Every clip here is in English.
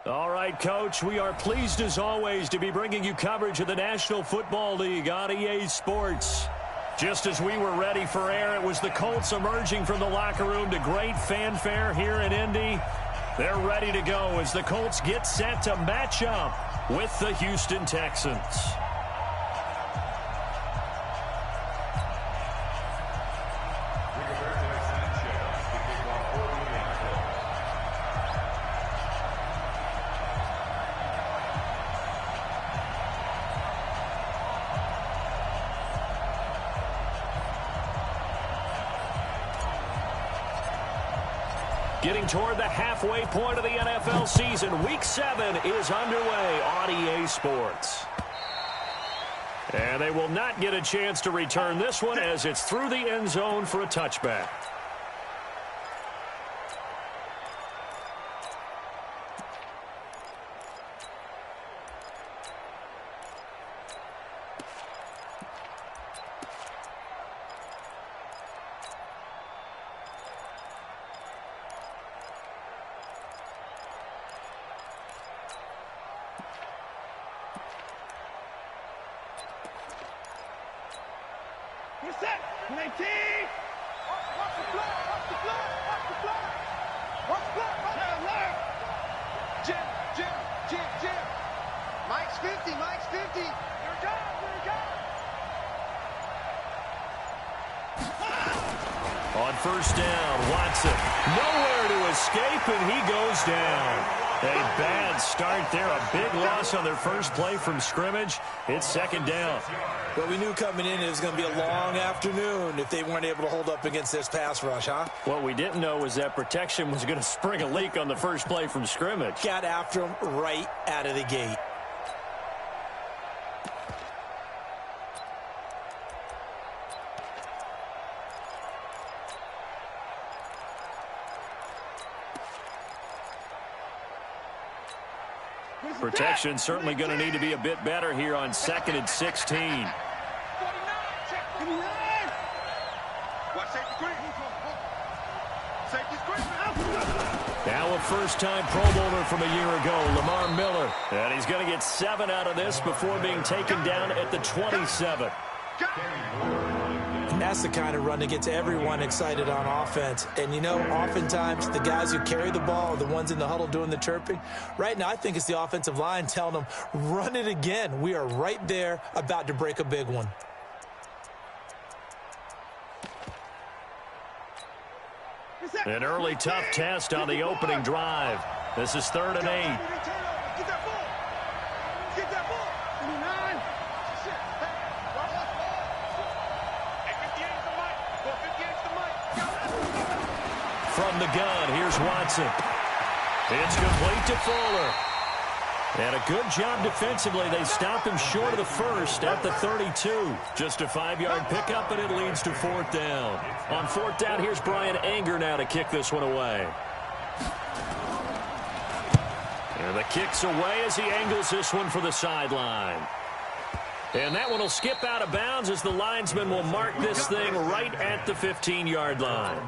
All right, Coach, we are pleased as always to be bringing you coverage of the National Football League on EA Sports. Just as we were ready for air, it was the Colts emerging from the locker room to great fanfare here in Indy. They're ready to go as the Colts get set to match up with the Houston Texans. Getting toward the halfway point of the NFL season, Week 7 is underway on EA Sports. And they will not get a chance to return this one as it's through the end zone for a touchback. On first down, Watson nowhere to escape, and he goes down. A bad start there, a big loss on their first play from scrimmage. It's second down. Well, we knew coming in it was going to be a long afternoon if they weren't able to hold up against this pass rush, huh? What we didn't know was that protection was going to spring a leak on the first play from scrimmage. Got after him right out of the gate. Protection certainly going to need to be a bit better here on 2nd and 16. Now a first-time Pro Bowler from a year ago, Lamar Miller. And he's going to get 7 out of this before being taken down at the 27. That's the kind of run that gets everyone excited on offense. And, you know, oftentimes the guys who carry the ball are the ones in the huddle doing the chirping. Right now, I think it's the offensive line telling them, run it again. We are right there about to break a big one. An early tough test on the opening drive. This is 3rd and 8. From the gun, here's Watson. It's complete to Fuller. And a good job defensively. They stopped him short of the first at the 32. Just a 5-yard pickup, and it leads to 4th down. On 4th down, here's Brian Anger now to kick this one away. And the kick's away as he angles this one for the sideline. And that one will skip out of bounds as the linesman will mark this thing right at the 15-yard line.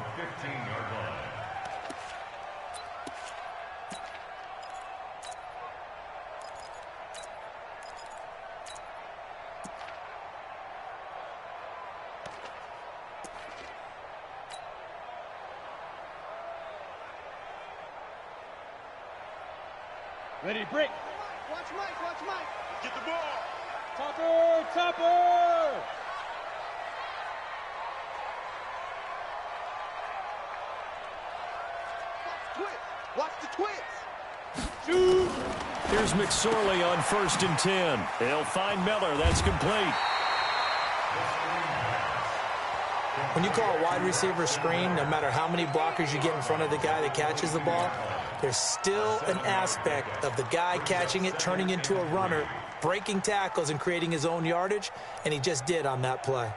Ready, break. Watch Mike, watch Mike. Get the ball. Topper, Topper. Watch the twits. Shoot. Here's McSorley on 1st and 10. They'll find Miller. That's complete. When you call a wide receiver screen, no matter how many blockers you get in front of the guy that catches the ball, there's still an aspect of the guy catching it, turning into a runner, breaking tackles and creating his own yardage, and he just did on that play.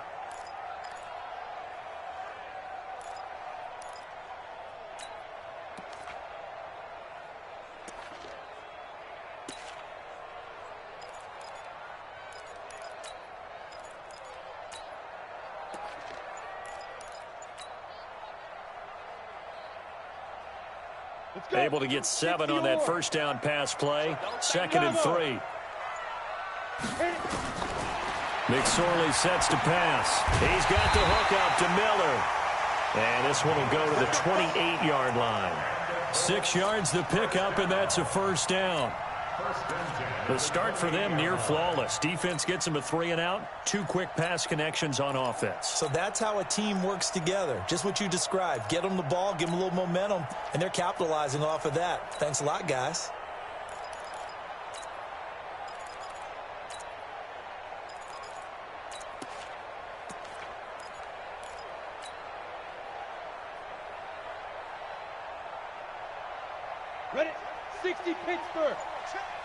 Able to get 7 on that first down pass play. 2nd and 3. McSorley sets to pass. He's got the hook up to Miller. And this one will go to the 28-yard line. 6 yards the pickup, and that's a first down. The start for them near flawless. Defense gets them a 3-and-out. 2 quick pass connections on offense. So that's how a team works together. Just what you described. Get them the ball, give them a little momentum, and they're capitalizing off of that. Thanks a lot, guys. Ready? 60 Pittsburgh.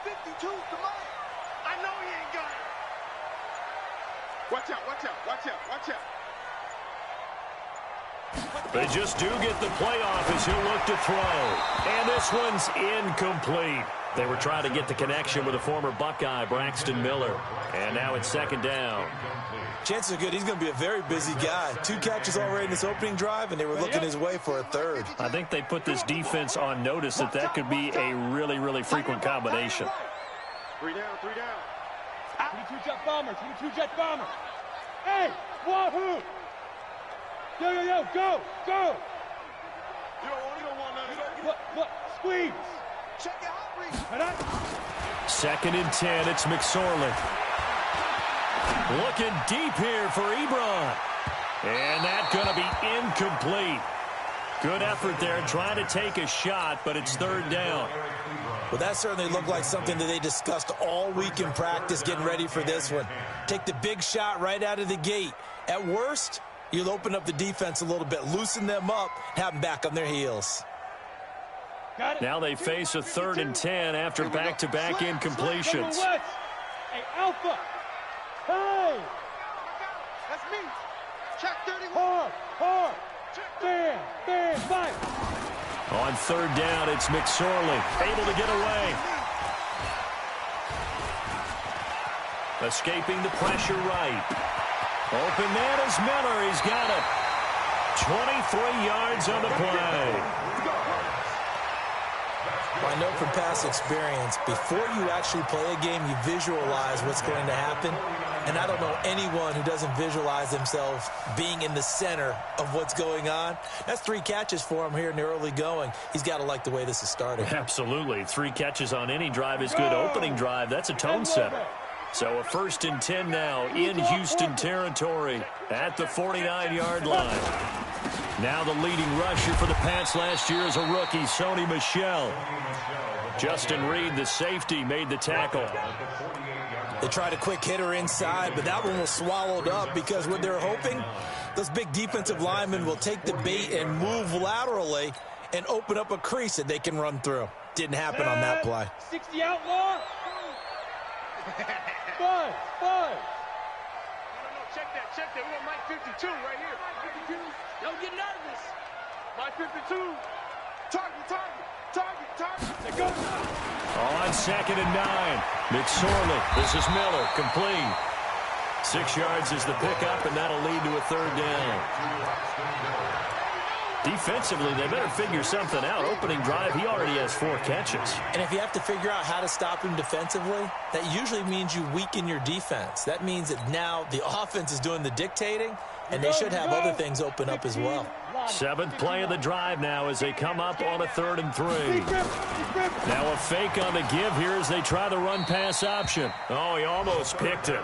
52, come on. I know he ain't got it. Watch out, watch out, watch out, watch out. They just do get the playoff as he'll look to throw. And this one's incomplete. They were trying to get the connection with a former Buckeye, Braxton Miller. And now it's 2nd down. Chances are good he's going to be a very busy guy. 2 catches already in this opening drive, and they were looking his way for a 3rd. I think they put this defense on notice that could be a really, really frequent combination. 3 down, 3 down. 22 jet bomber, 22 jet bomber. Hey, wahoo! Yo, yo, yo, go, go! You don't want none. Look, squeeze! Check your outreach. 2nd and 10, it's McSorley. Looking deep here for Ebron. And that's going to be incomplete. Good effort there trying to take a shot, but it's 3rd down. Well, that certainly looked like something that they discussed all week in practice getting ready for this one. Take the big shot right out of the gate. At worst, you'll open up the defense a little bit, loosen them up, have them back on their heels. Now they face a 3rd and 10 after back-to-back incompletions. Hey, Alpha! Hey! That's me. Check 31. Hard! Bam! Fight! On 3rd down, it's McSorley. Able to get away. Escaping the pressure right. Open man is Miller. He's got it. 23 yards on the play. Well, I know from past experience, before you actually play a game, you visualize what's going to happen. And I don't know anyone who doesn't visualize themselves being in the center of what's going on. That's 3 catches for him here in the early going. He's got to like the way this is starting. Absolutely. 3 catches on any drive is good. Opening drive, that's a tone setter. So a 1st and 10 now in Houston territory at the 49-yard line. Now the leading rusher for the Pats last year is a rookie, Sony Michel. Justin Reed, the safety, made the tackle. They tried a quick hitter inside, but that one was swallowed up because what they're hoping, those big defensive linemen will take the bait and move laterally and open up a crease that they can run through. Didn't happen on that play. 60 outlaw. Five. No, check that. We want Mike 52 right here. 52. Don't get nervous. Mike 52. Target. They go. On 2nd and 9, McSorley. This is Miller, complete. 6 yards is the pickup, and that'll lead to a 3rd down. Defensively, they better figure something out. Opening drive, he already has 4 catches. And if you have to figure out how to stop him defensively, that usually means you weaken your defense. That means that now the offense is doing the dictating, and they should have other things open up as well. 7th play of the drive now as they come up on a 3rd and 3. Now a fake on the give here as they try the run-pass option. Oh, he almost picked it.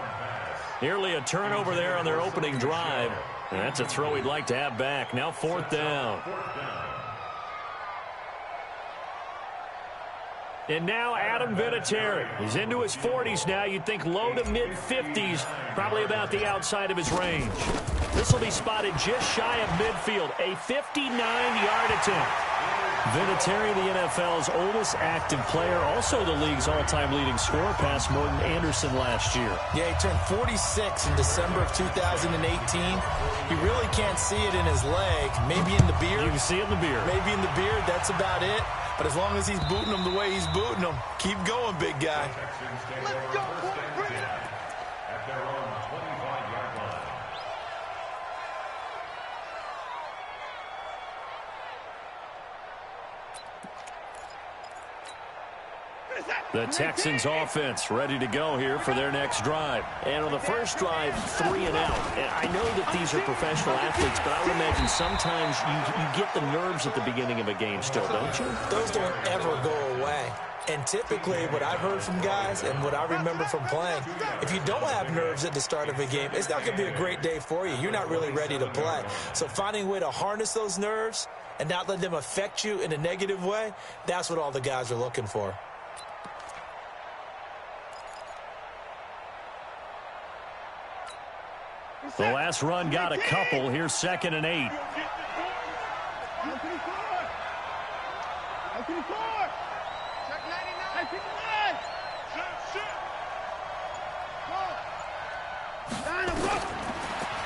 Nearly a turnover there on their opening drive. And that's a throw he'd like to have back. Now 4th down. And now Adam Vinatieri. He's into his 40s now. You'd think low to mid-50s, probably about the outside of his range. This will be spotted just shy of midfield. A 59-yard attempt. Vinatieri, the NFL's oldest active player, also the league's all-time leading scorer, past Morton Anderson last year. Yeah, he turned 46 in December of 2018. He really can't see it in his leg. Maybe in the beard. You can see it in the beard. Maybe in the beard. That's about it. But as long as he's booting them the way he's booting them, keep going, big guy. Let's go, boy. Bring it. At their own 25-yard line. The Texans offense ready to go here for their next drive. And on the first drive, 3 and out. And I know that these are professional athletes, but I would imagine sometimes you get the nerves at the beginning of a game still, don't you? Those don't ever go away. And typically what I've heard from guys and what I remember from playing, if you don't have nerves at the start of a game, it's not going to be a great day for you. You're not really ready to play. So finding a way to harness those nerves and not let them affect you in a negative way, that's what all the guys are looking for. The last run got a couple. Here's 2nd and 8.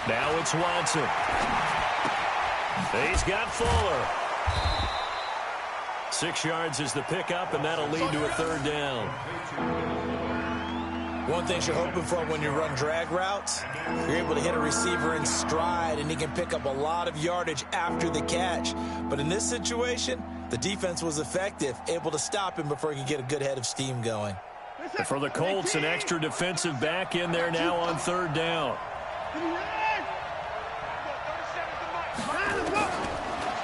Now it's Watson. He's got Fuller. 6 yards is the pickup, and that'll lead to a 3rd down. One thing you're hoping for when you run drag routes, you're able to hit a receiver in stride, and he can pick up a lot of yardage after the catch. But in this situation, the defense was effective, able to stop him before he could get a good head of steam going. For the Colts, an extra defensive back in there now on 3rd down.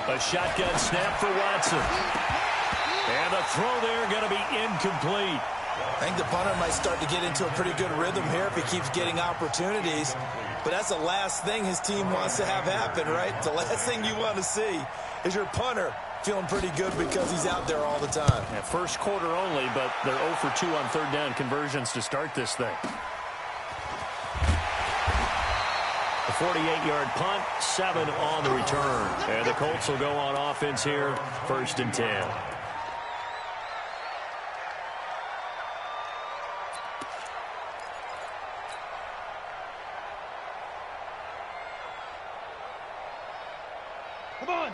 A shotgun snap for Watson. And the throw there going to be incomplete. I think the punter might start to get into a pretty good rhythm here if he keeps getting opportunities. But that's the last thing his team wants to have happen, right? The last thing you want to see is your punter feeling pretty good because he's out there all the time. Yeah, first quarter only, but they're 0 for 2 on 3rd down conversions to start this thing. A 48-yard punt, 7 on the return. And the Colts will go on offense here, 1st and 10.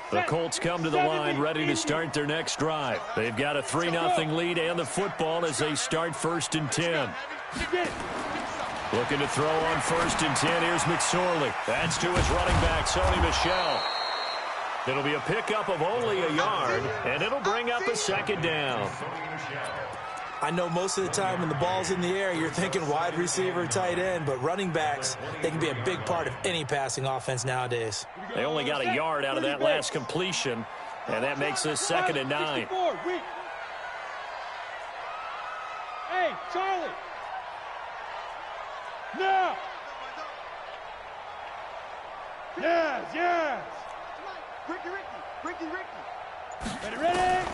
The Colts come to the line ready to start their next drive. They've got a 3-0 lead and the football as they start 1st and 10. Looking to throw on 1st and 10. Here's McSorley. That's to his running back, Sony Michel. It'll be a pickup of only a yard, and it'll bring up a 2nd down. I know most of the time when the ball's in the air, you're thinking wide receiver, tight end, but running backs, they can be a big part of any passing offense nowadays. They only got a yard out of that last completion, and that makes this 2nd and 9. Hey, Charlie. Now. Yes. Ricky. Ready?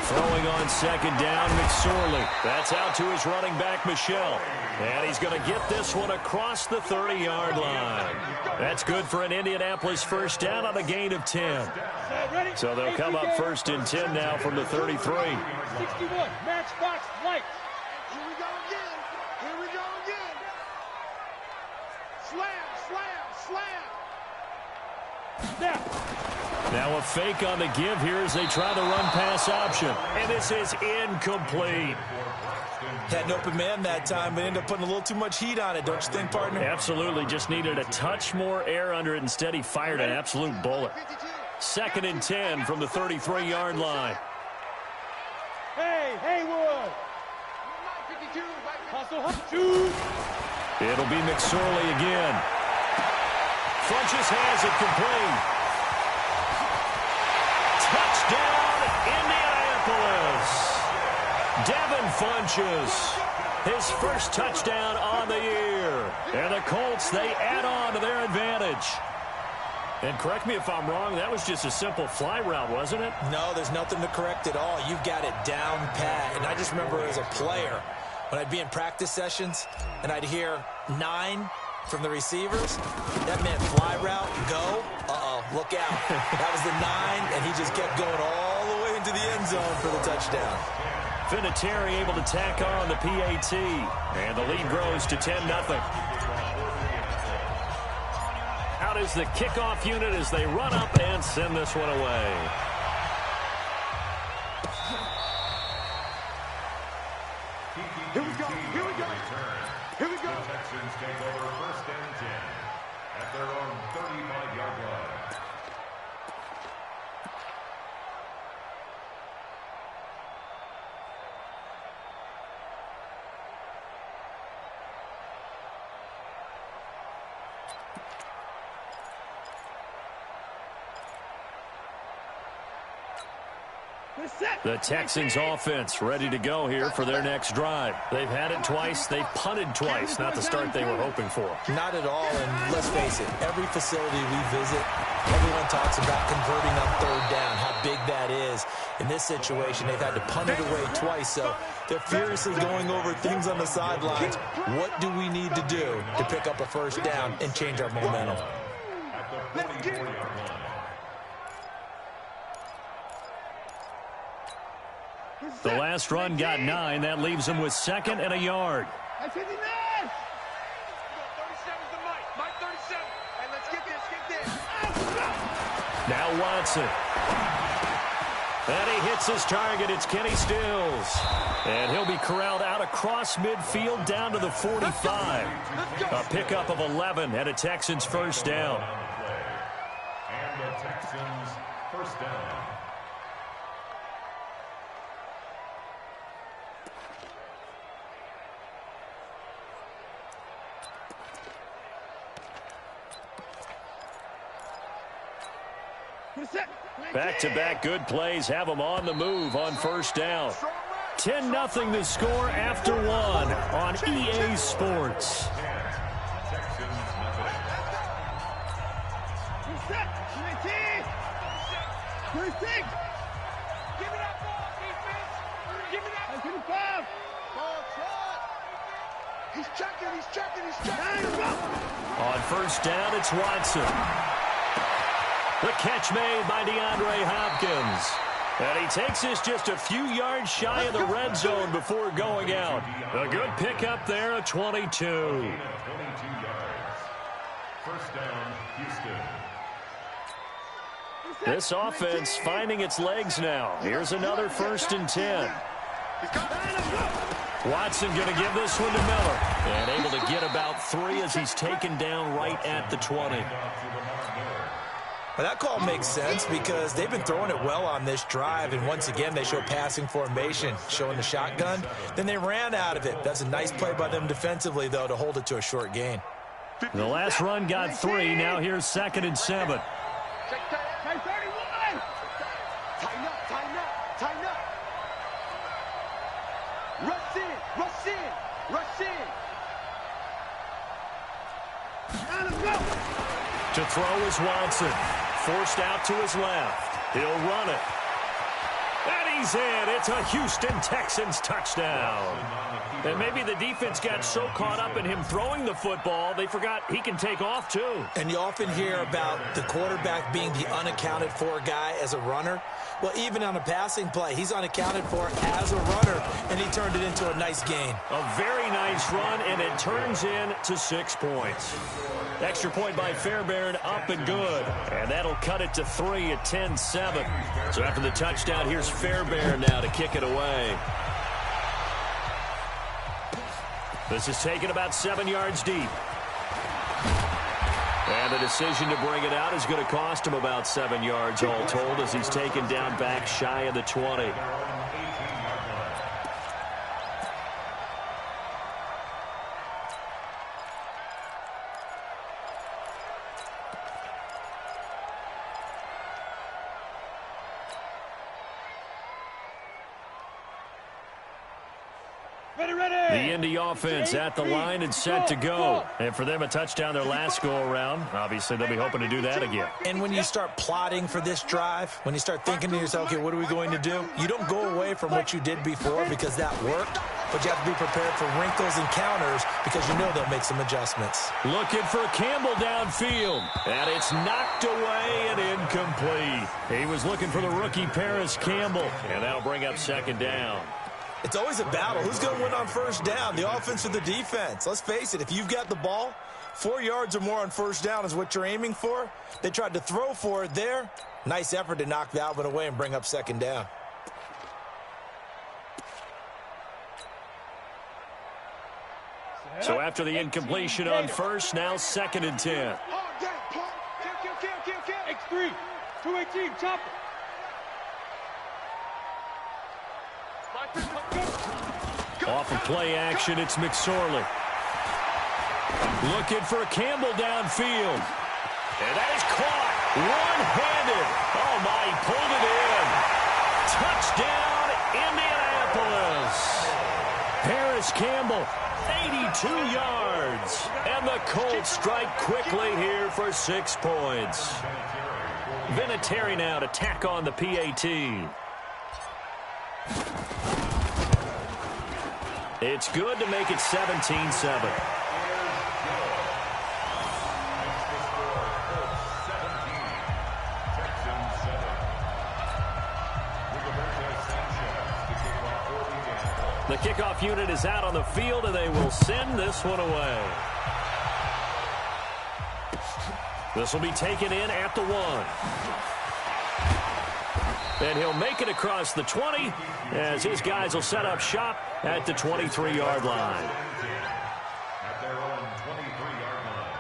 Throwing on 2nd down, McSorley. That's out to his running back, Michel. And he's going to get this one across the 30-yard line. That's good for an Indianapolis 1st down on a gain of 10. So they'll come up 1st and 10 now from the 33. 61, matchbox light. Here we go again. Slam. Now a fake on the give here as they try the run-pass option. And this is incomplete. Had an open man that time, but ended up putting a little too much heat on it, don't you think, partner? Absolutely. Just needed a touch more air under it. Instead, he fired an absolute bullet. 2nd and 10 from the 33-yard line. Hey, Haywood. Shoot. It'll be McSorley again. Funches has it complete. Touchdown, Indianapolis. Devin Funches, his first touchdown on the year. And the Colts, they add on to their advantage. And correct me if I'm wrong, that was just a simple fly route, wasn't it? No, there's nothing to correct at all. You've got it down pat. And I just remember as a player, when I'd be in practice sessions and I'd hear 9 from the receivers, that meant fly route, go, look out. That was the 9, and he just kept going all the way into the end zone for the touchdown. Vinatieri able to tack on the PAT, and the lead grows to 10-0. Out is the kickoff unit as they run up and send this one away. Here we go. The Texans take over 1st and 10 at their own 35-yard line. The Texans offense ready to go here for their next drive. They've had it twice. They've punted twice. Not the start they were hoping for. Not at all, and let's face it, every facility we visit, everyone talks about converting on third down, how big that is. In this situation, they've had to punt it away twice, so they're furiously going over things on the sidelines. What do we need to do to pick up a first down and change our momentum? The last run got 9. That leaves him with 2nd and a yard. That's 59. 37's the Mike. Mike 37. And let's get this, Now Watson. And he hits his target. It's Kenny Stills. And he'll be corralled out across midfield down to the 45. A pickup of 11 and a Texans first down. And the Texans first down. Back-to-back good plays have them on the move on first down. 10-0 the score after 1 on EA Sports. He's checking. On first down, it's Watson. The catch made by DeAndre Hopkins. And he takes this just a few yards shy of the red zone before going out. A good pickup there, a 22. 22 yards. First down, Houston. This offense finding its legs now. Here's another 1st and 10. Watson going to give this one to Miller. And able to get about 3 as he's taken down right at the 20. Well, that call makes sense because they've been throwing it well on this drive, and once again they show passing formation, showing the shotgun. Then they ran out of it. That's a nice play by them defensively, though, to hold it to a short gain. The last run got 3. Now here's 2nd and 7. To throw is Watson. Forced out to his left. He'll run it. And he's in. It's a Houston Texans touchdown. And maybe the defense got so caught up in him throwing the football, they forgot he can take off too. And you often hear about the quarterback being the unaccounted for guy as a runner. Well, even on a passing play, he's unaccounted for as a runner, and he turned it into a nice gain. A very nice run, and it turns into 6 points. Extra point by Fairbairn, up and good. And that'll cut it to 3 at 10-7. So after the touchdown, here's Fairbairn now to kick it away. This is taken about 7 yards deep. And the decision to bring it out is going to cost him about 7 yards all told as he's taken down back shy of the 20. The Indy offense at the line and set to go. And for them, a touchdown their last go-around. Obviously, they'll be hoping to do that again. And when you start plotting for this drive, when you start thinking to yourself, okay, what are we going to do? You don't go away from what you did before because that worked, but you have to be prepared for wrinkles and counters because you know they'll make some adjustments. Looking for Campbell downfield. And it's knocked away and incomplete. He was looking for the rookie Paris Campbell. And that'll bring up 2nd down. It's always a battle. Who's going to win on first down, the offense or the defense? Let's face it, if you've got the ball, 4 yards or more on first down is what you're aiming for. They tried to throw for it there. Nice effort to knock that one away and bring up 2nd down. So after the incompletion on first, now 2nd and 10. X3, 218, chopper. Off of play action, it's McSorley. Looking for Campbell downfield. And that is caught one-handed. Oh, my, he pulled it in. Campbell, 82 yards. And the Colts strike quickly here for 6 points. Vinatieri now to tack on the PAT. It's good to make it 17-7. The kickoff unit is out on the field, and they will send this one away. This will be taken in at the 1. And he'll make it across the 20 as his guys will set up shop at the 23-yard line. At their own 23-yard line.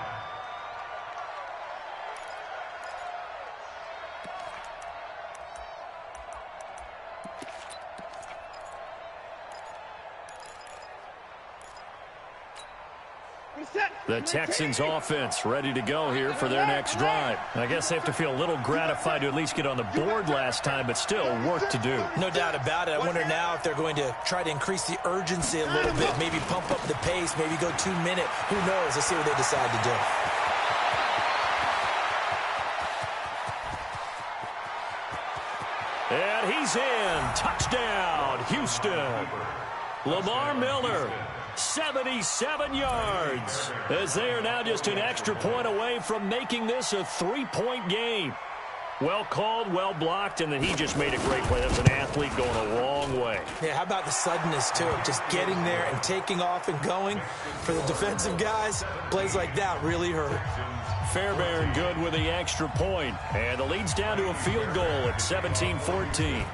The Texans offense ready to go here for their next drive. I guess they have to feel a little gratified to at least get on the board last time, but still work to do. No doubt about it. I wonder now if they're going to try to increase the urgency a little bit, maybe pump up the pace, maybe go 2-minute. Who knows? Let's see what they decide to do. And he's in. Touchdown, Houston. Lamar Miller, 77 yards, as they are now just an extra point away from making this a 3-point game. Well called, well blocked, and then he just made a great play. That's an athlete going a long way. Yeah, how about the suddenness, too? Just getting there and taking off and going. For the defensive guys, plays like that really hurt. Fairbairn good with the extra point, and the lead's down to a field goal at 17-14.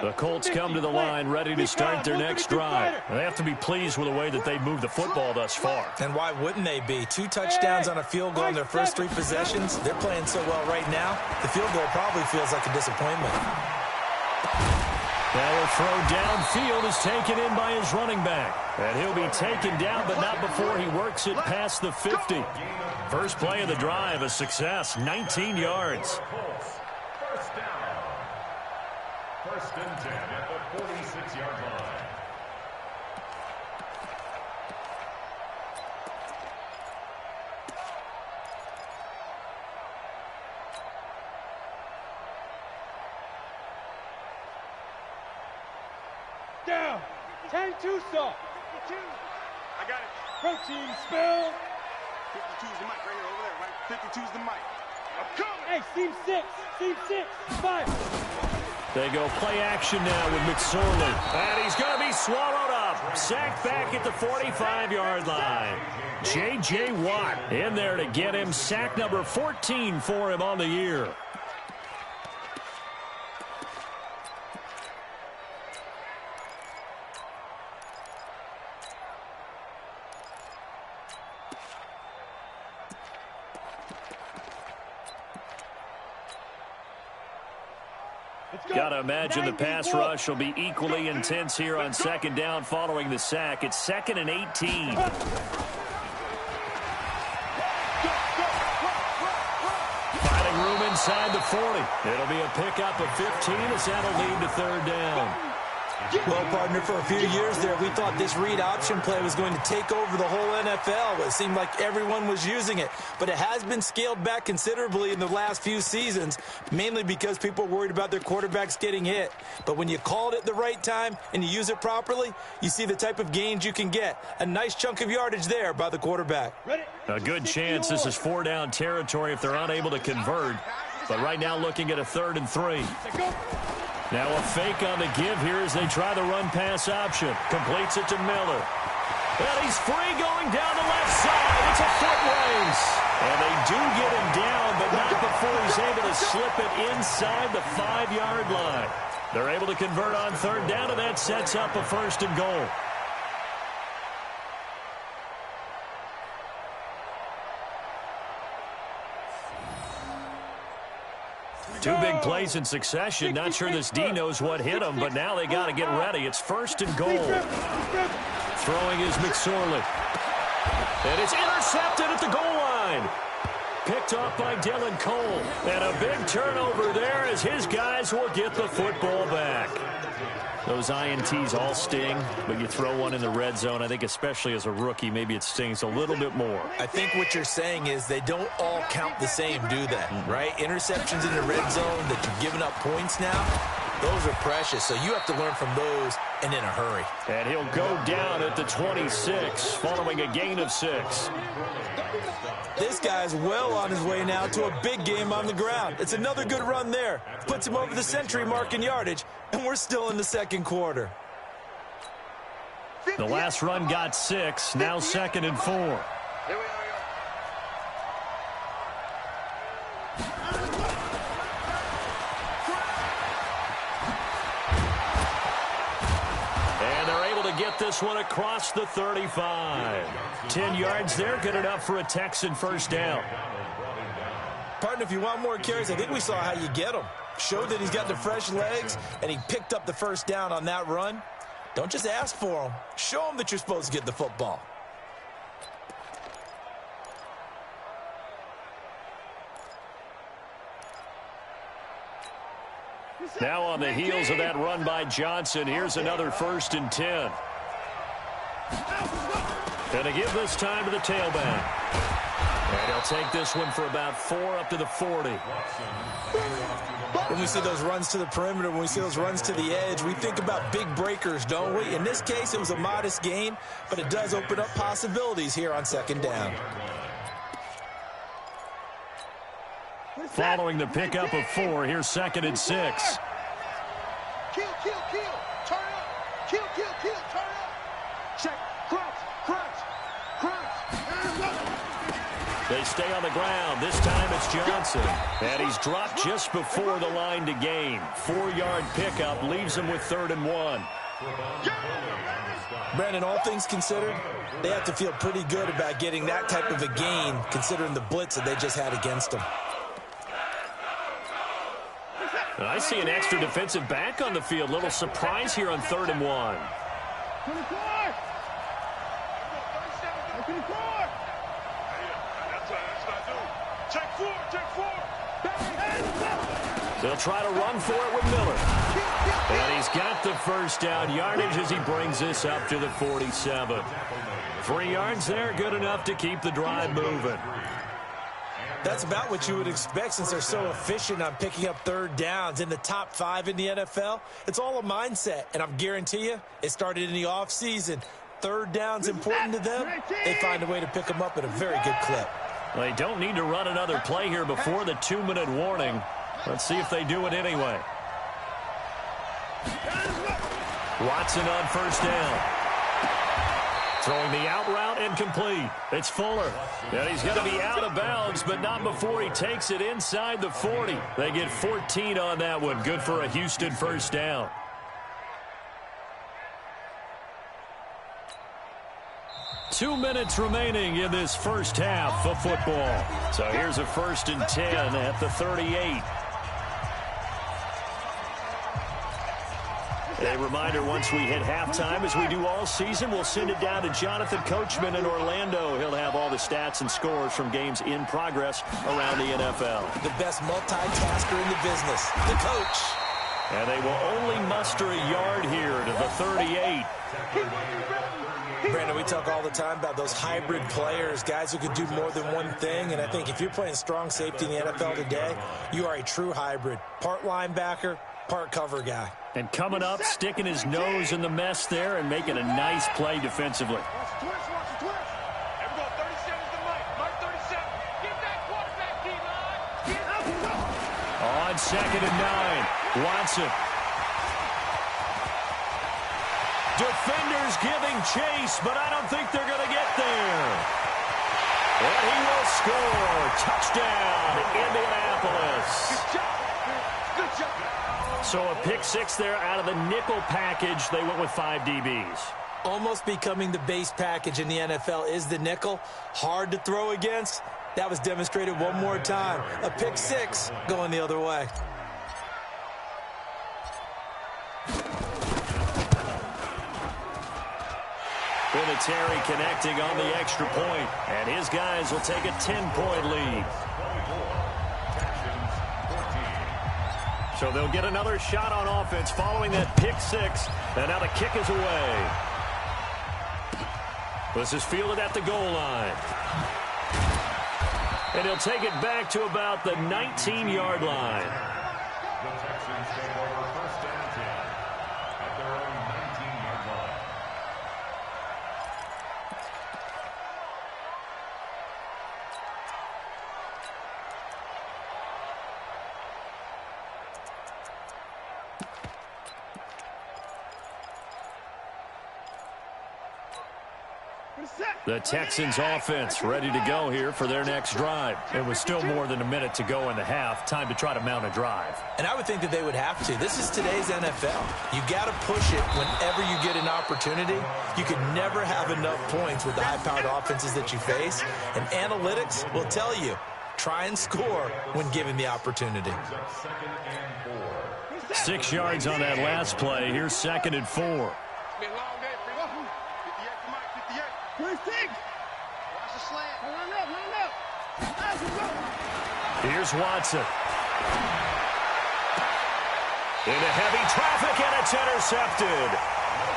The Colts come to the line ready to start their next drive. They have to be pleased with the way that they've moved the football thus far. And why wouldn't they be? 2 touchdowns on a field goal in their first 3 possessions. They're playing so well right now, the field goal probably feels like a disappointment. Now a throw downfield is taken in by his running back. And he'll be taken down, but not before he works it past the 50. First play of the drive, a success, 19 yards. First and 10 at the 46-yard line. Down. 10-2 saw. 52. I got it. Protein spill. 52's the mic right here over there, right? 52's the mic. I'm coming. Hey, seam 6. Seam 6. 5. They go play action now with McSorley. And he's going to be swallowed up. Sacked back at the 45-yard line. J.J. Watt in there to get him. Sack number 14 for him on the year. Got to imagine the pass rush will be equally intense here on second down following the sack. It's 2nd and 18. Finding room inside the 40. It'll be a pickup of 15 as that'll lead to third down. Well, partner, for a few years there, we thought this read option play was going to take over the whole NFL. It seemed like everyone was using it, but it has been scaled back considerably in the last few seasons, mainly because people are worried about their quarterbacks getting hit. But when you call it at the right time and you use it properly, you see the type of gains you can get. A nice chunk of yardage there by the quarterback. A good chance this is 4-down territory if they're unable to convert. But right now looking at a 3rd and 3. Now a fake on the give here as they try the run-pass option. Completes it to Miller. And he's free going down the left side. It's a foot race. And they do get him down, but not before before he's able to slip it inside the 5-yard line. They're able to convert on third down, and that sets up a 1st and goal. Two big plays in succession. Not sure this D knows what hit him, but now they got to get ready. It's 1st and goal. Throwing is McSorley. And it's intercepted at the goal line. Picked off by Dylan Cole. And a big turnover there as his guys will get the football back. Those INTs all sting, but you throw one in the red zone, I think especially as a rookie, maybe it stings a little bit more. I think what you're saying is they don't all count the same, do they? Right? Interceptions in the red zone that you've given up points now, those are precious. So you have to learn from those and in a hurry. And he'll go down at the 26 following a gain of 6. This guy's well on his way now to a big game on the ground. It's another good run there. Puts him over the century mark in yardage, and we're still in the second quarter. The last run got 6, now 2nd and 4. Here we are. And they're able to get this one across the 35. 10 yards there, good enough for a Texan 1st down. Partner, if you want more carries, I think we saw how you get them. Showed that he's got the fresh legs, and he picked up the 1st down on that run. Don't just ask for him. Show him that you're supposed to get the football. Now on the heels of that run by Johnson, here's another 1st and 10. Going to give this time to the tailback. And he'll take this one for about 4 up to the 40. When we see those runs to the perimeter, when we see those runs to the edge, we think about big breakers, don't we? In this case, it was a modest gain, but it does open up possibilities here on 2nd down. Following the pickup of 4, here's 2nd and 6. Kill, kill, kill. Turn up. Kill, kill, kill. Turn up. Check. Crouch, crouch, crouch. They stay on the ground. This time it's Johnson. And he's dropped just before the line to gain. 4-yard pickup leaves him with 3rd and 1. Brandon, all things considered, they have to feel pretty good about getting that type of a gain, considering the blitz that they just had against them. I see an extra defensive back on the field. Little surprise here on 3rd and 1. 24! 24! Check 4, check 4. They'll try to run for it with Miller. And he's got the 1st down yardage as he brings this up to the 47. 3 yards there, good enough to keep the drive moving. That's about what you would expect since they're so efficient on picking up 3rd downs in the top 5 in the NFL. It's all a mindset, and I'm guarantee you it started in the offseason. 3rd down's important to them. They find a way to pick them up at a very good clip. They don't need to run another play here before the 2-minute warning. Let's see if they do it anyway. Watson on 1st down. Throwing the out route incomplete. It's Fuller. And he's going to be out of bounds, but not before he takes it inside the 40. They get 14 on that one. Good for a Houston 1st down. Two minutes remaining in this first half of football. So here's a 1st and 10 at the 38. A reminder, once we hit halftime, as we do all season, we'll send it down to Jonathan Coachman in Orlando. He'll have all the stats and scores from games in progress around the NFL. The best multitasker in the business, the coach. And they will only muster a yard here to the 38. Brandon, we talk all the time about those hybrid players, guys who could do more than one thing. And I think if you're playing strong safety in the NFL today, you are a true hybrid. Part linebacker, part cover guy. And coming up, sticking his nose in the mess there and making a nice play defensively. Watch the twist, watch the twist. Here we go, 37's the Mike. Mike 37. Get that quarterback, D-line. Get up. On 2nd and 9, Watson. Defenders giving chase, but I don't think they're going to get there. And he will score. Touchdown, Indianapolis. Good job. Good job. So a pick six there out of the nickel package. They went with 5 DBs. Almost becoming the base package in the NFL is the nickel. Hard to throw against. That was demonstrated one more time. A pick six going the other way. Vinatieri connecting on the extra point, and his guys will take a 10-point lead. So they'll get another shot on offense following that pick six, and now the kick is away. This is fielded at the goal line. And he'll take it back to about the 19-yard line. The Texans take over first and 10 at their own 19-yard line. The Texans offense ready to go here for their next drive. It was still more than a minute to go in the half. Time to try to mount a drive. And I would think that they would have to. This is today's NFL. You got to push it whenever you get an opportunity. You can never have enough points with the high-powered offenses that you face. And analytics will tell you, try and score when given the opportunity. 6 yards on that last play. Here's 2nd and 4. Been a long day for you. 58 to Mike, 58. 26. Watch the slant. Line up, line up. Here's Watson. Into heavy traffic, and it's intercepted.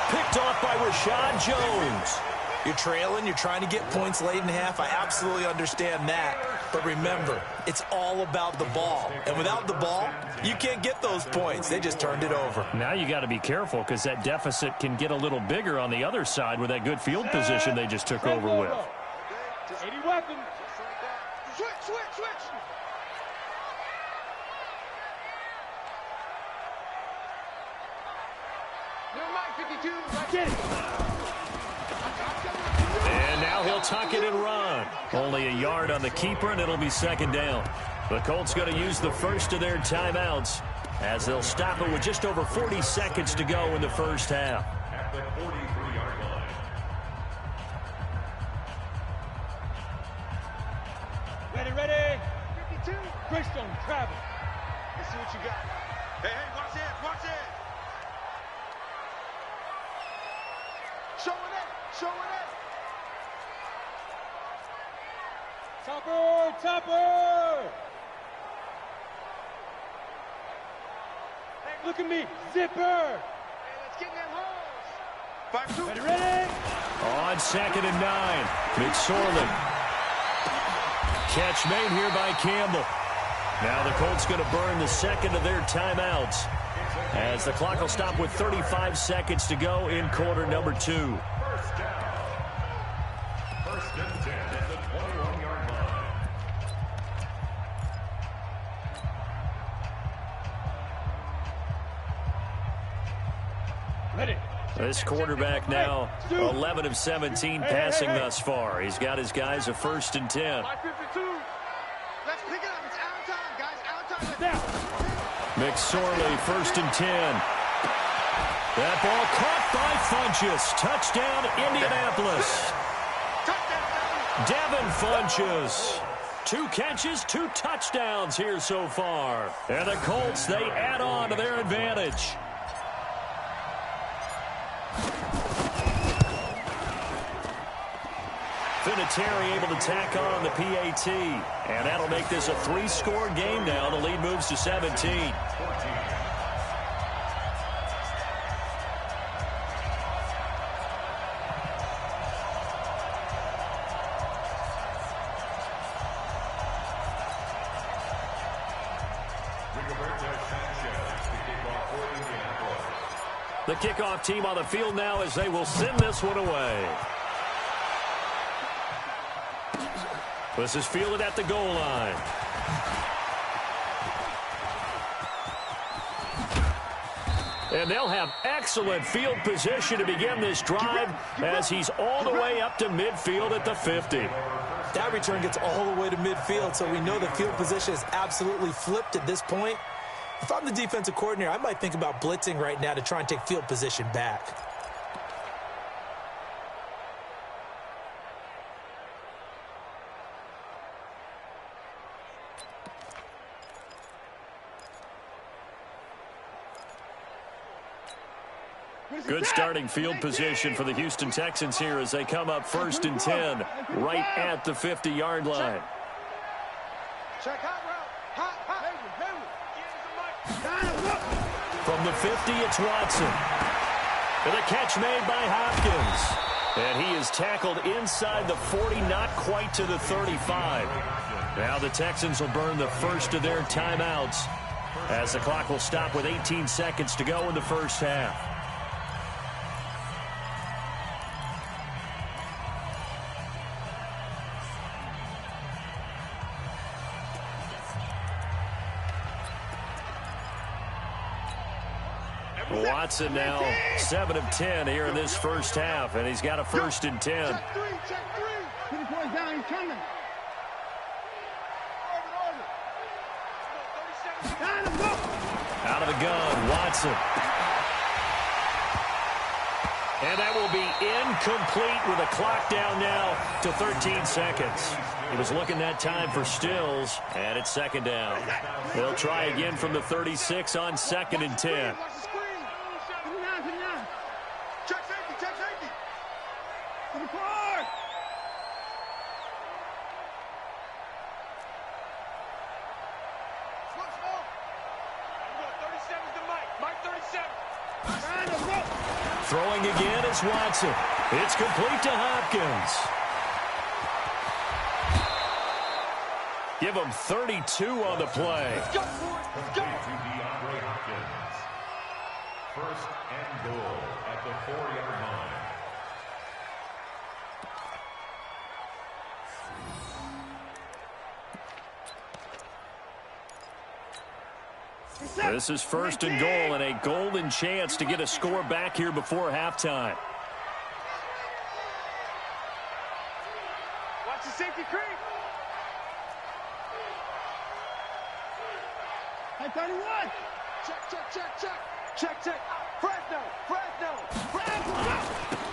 Picked off by Rashad Jones. You're trailing, you're trying to get points late in half. I absolutely understand that. But remember, it's all about the ball. And without the ball, you can't get those points. They just turned it over. Now you got to be careful because that deficit can get a little bigger on the other side with that good field position they just took over with. 80 weapons. Switch, switch, switch. Never mind, 52. Get it. And now he'll tuck it and run. Only a yard on the keeper, and it'll be 2nd down. The Colts going to use the first of their timeouts as they'll stop it with just over 40 seconds to go in the first half. At the 43-yard line. Ready, ready. 52. Greystone, travel. Let's see what you got. Hey, hey, watch it, watch it. Showing it, showing it. Topper, topper. Look at me, zipper. Hey, let's get in that holes. 5-2. Ready, ready. On 2nd and 9, McSorley. Catch made here by Campbell. Now the Colts going to burn the 2nd of their timeouts as the clock will stop with 35 seconds to go in quarter number 2. First down. First and 10 at the 21-yard line. Ready. This quarterback now 11 of 17 passing thus far. He's got his guys a 1st and 10. 52. Let's pick it up. It's out time, guys. Out time. Down. McSorley, 1st and 10. That ball caught by Funchess. Touchdown, Indianapolis. Devin Funchess. 2 catches, 2 touchdowns here so far. And the Colts, they add on to their advantage. Vinatieri able to tack on the PAT. And that'll make this a 3-score game now. The lead moves to 17. The kickoff team on the field now as they will send this one away. This is fielded at the goal line. And they'll have excellent field position to begin this drive as he's all the way up to midfield at the 50. That return gets all the way to midfield, so we know the field position is absolutely flipped at this point. If I'm the defensive coordinator, I might think about blitzing right now to try and take field position back. Good starting field position for the Houston Texans here as they come up 1st and 10 right at the 50-yard line. Check hot route. Hot. From the 50, it's Watson. And a catch made by Hopkins. And he is tackled inside the 40, not quite to the 35. Now the Texans will burn the first of their timeouts as the clock will stop with 18 seconds to go in the first half. Watson now 7 of 10 here in this first half, and he's got a 1st and 10. Check three. 20 points down, he's coming. Out of the gun, Watson. And that will be incomplete with a clock down now to 13 seconds. He was looking that time for Stills, and it's 2nd down. They'll try again from the 36 on 2nd and 10. Check safety. To the court. Slow. 37's to Mike 37. Throwing again is Watson. It's complete to Hopkins. Give him 32 on the play. Let's go. First and goal at the 4-yard line. This is 1st and goal and a golden chance to get a score back here before halftime. Watch the safety creep. Hey, 31. Check. Fresno.